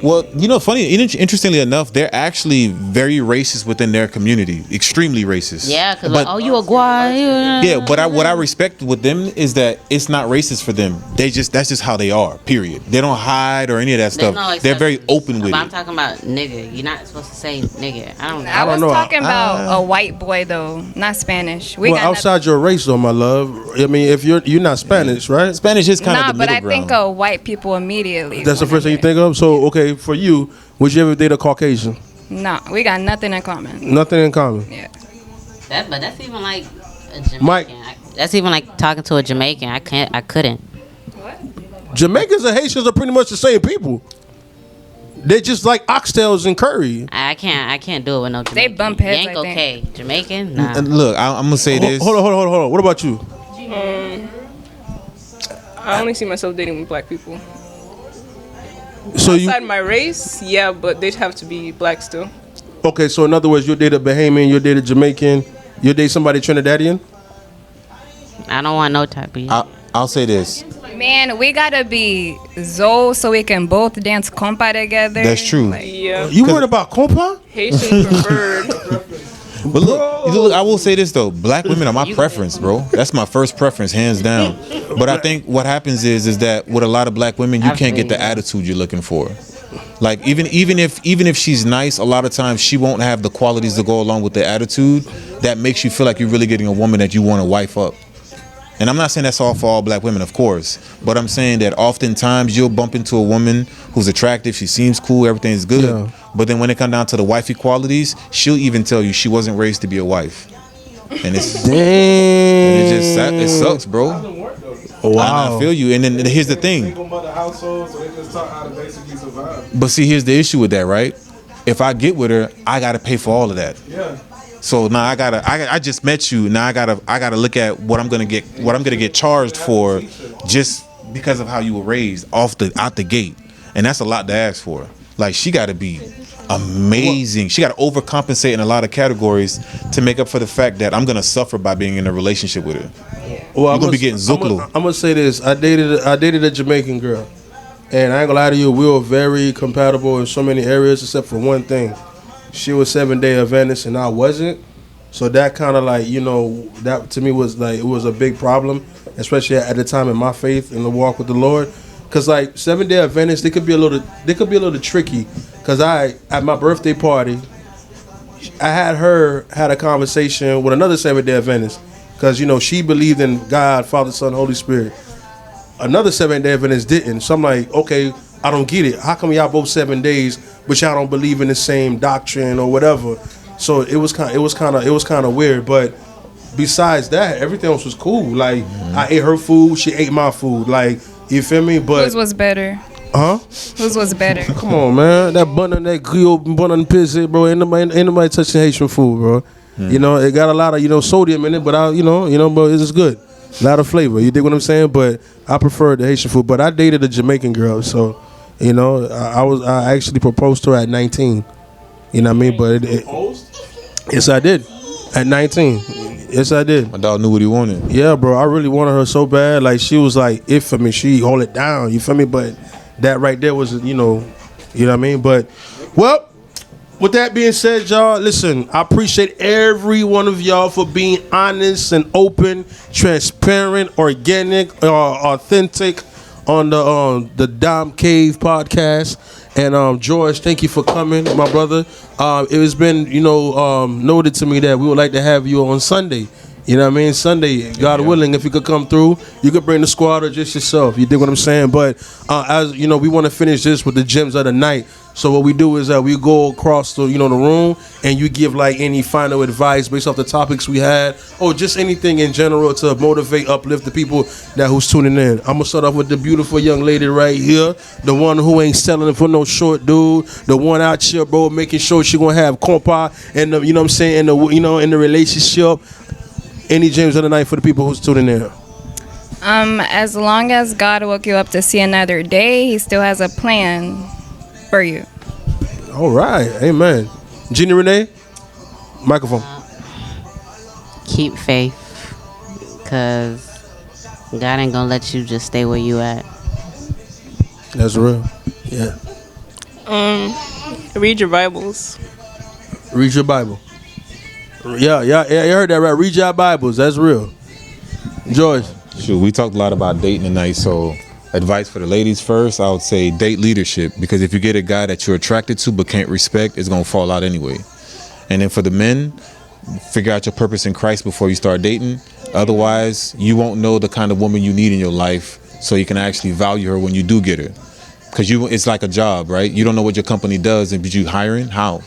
Well, interestingly enough, they're actually very racist within their community. Extremely racist. Yeah, because But- oh, you a guy. Yeah, but what I respect with them is that it's not racist for them. That's just how they are. Period. They don't hide or any of that There's stuff. no They're very exceptions. open with But I'm it. talking about nigga. You're not supposed to say nigga. I don't know. I was know. talking about a white boy though, not Spanish. We well, got outside your race, though, my love. I mean, if you're not Spanish, right? Spanish is kind Nah, of the but middle I ground. think of white people immediately. That's the first thing you think of. So, okay, for you, would you ever date a Caucasian? Nah, we got nothing in common. Nothing in common. Yeah. But that's even like a Jamaican. Mike. That's even like talking to a Jamaican. I couldn't. Jamaicans and Haitians are pretty much the same people. They're just like oxtails and curry. I can't do it with no Jamaican. They bump heads, Yank I think. okay. Jamaican? Nah. And look, I'm gonna say this. Hold on. What about you? I only see myself dating with black people. So you Outside my race, yeah, but they'd have to be black still. okay? So in other words, you date a Bahamian, you date a Jamaican, you date somebody Trinidadian. I don't want no type of. I'll say this. Man, we gotta be Zoe so we can both dance compa together. That's true. Yeah, You worried about compa? Haitian preferred. But look, I will say this though: black women are my preference, bro. That's my first preference, hands down. But I think what happens is that with a lot of black women, you can't get the attitude you're looking for. Like even if she's nice, a lot of times she won't have the qualities to go along with the attitude that makes you feel like you're really getting a woman that you want to wife up. And I'm not saying that's all for all black women, of course, but I'm saying that oftentimes you'll bump into a woman who's attractive, she seems cool, everything's good, Yeah. but then when it comes down to the wifey qualities, she'll even tell you she wasn't raised to be a wife. And it's Damn. it sucks, bro. Wow. I feel you. And then here's the thing. Single mother household, so they just taught how to basically survive. But see, here's the issue with that, right? If I get with her, I gotta pay for all of that. Yeah. So now I just met you. Now I gotta look at what I'm gonna get charged for, just because of how you were raised out the gate, and that's a lot to ask for. Like she gotta be amazing. She gotta overcompensate in a lot of categories to make up for the fact that I'm gonna suffer by being in a relationship with her. Well, You're gonna be getting Zuklu. I'm gonna say this. I dated a Jamaican girl, and I ain't gonna lie to you. We were very compatible in so many areas, except for one thing. She was 7-day Adventist, and I wasn't. So that kind of like, that to me was like, it was a big problem, especially at the time in my faith in the walk with the Lord. Cause like 7-day Adventists, they could be a little tricky. Cause at my birthday party, I had a conversation with another 7-day Adventist. Cause she believed in God, Father, Son, Holy Spirit. Another 7-day Adventist didn't. So I'm like, okay, I don't get it. How come y'all both 7 days, but y'all don't believe in the same doctrine or whatever? So it was kind of weird. But besides that, everything else was cool. Like I ate her food, she ate my food. Like, you feel me? But Whose was better? huh? Whose was better? Come on, man. That bun and that grill bun and pizza, bro. Ain't nobody touching Haitian food, bro. It got a lot of sodium in it, but but it's good. A lot of flavor. You dig what I'm saying? But I prefer the Haitian food. But I dated a Jamaican girl, so you know, I actually proposed to her at 19. You know what I mean? But yes, I did. At 19. Yes, I did. My dog knew what he wanted. Yeah, bro. I really wanted her so bad. Like, she was like, it for me. She hold it down. You feel me? But that right there was, you know what I mean? But, well, with that being said, y'all, listen, I appreciate every one of y'all for being honest and open, transparent, organic, authentic on the Dom Cave podcast. And George, thank you for coming, my brother. It has been, noted to me that we would like to have you on Sunday. You know what I mean? Sunday, God willing, if you could come through, you could bring the squad or just yourself. You dig what I'm saying? But as you know, we want to finish this with the gems of the night. So what we do is that we go across the the room, and you give like any final advice based off the topics we had, or just anything in general to motivate, uplift the people who's tuning in. I'm gonna start off with the beautiful young lady right here, the one who ain't selling for no short dude, the one out here, bro, making sure she gonna have compa and the, you know what I'm saying, in the in the relationship. Any gems of the night for the people who's tuning in? As long as God woke you up to see another day, He still has a plan for you. All right, amen. Jeannie Renee, microphone. Keep faith, cause God ain't gonna let you just stay where you at. That's real. Yeah. Read your Bibles. Read your Bible. Yeah, you heard that right. Read your Bibles. That's real. George. Shoot, we talked a lot about dating tonight, so advice for the ladies first, I would say date leadership, because if you get a guy that you're attracted to but can't respect, it's gonna fall out anyway. And then for the men, figure out your purpose in Christ before you start dating. Otherwise, you won't know the kind of woman you need in your life, so you can actually value her when you do get her. Because it's like a job, right? You don't know what your company does, and but you hiring how.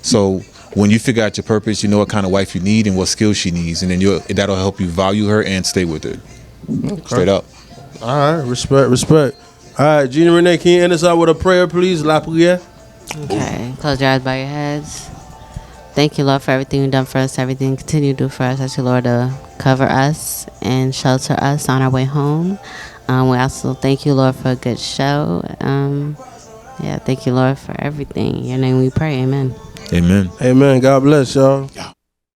So when you figure out your purpose, you know what kind of wife you need and what skills she needs, and then that'll help you value her and stay with her. Okay. Straight up. All right, respect. All right, Jeannie Renee, can you end us out with a prayer, please? La prière. Okay, close your eyes, bow your heads. Thank you, Lord, for everything you've done for us, everything you continue to do for us. Ask you, Lord, to cover us and shelter us on our way home. We also thank you, Lord, for a good show. Thank you, Lord, for everything. In your name we pray, amen. Amen. Amen. God bless y'all.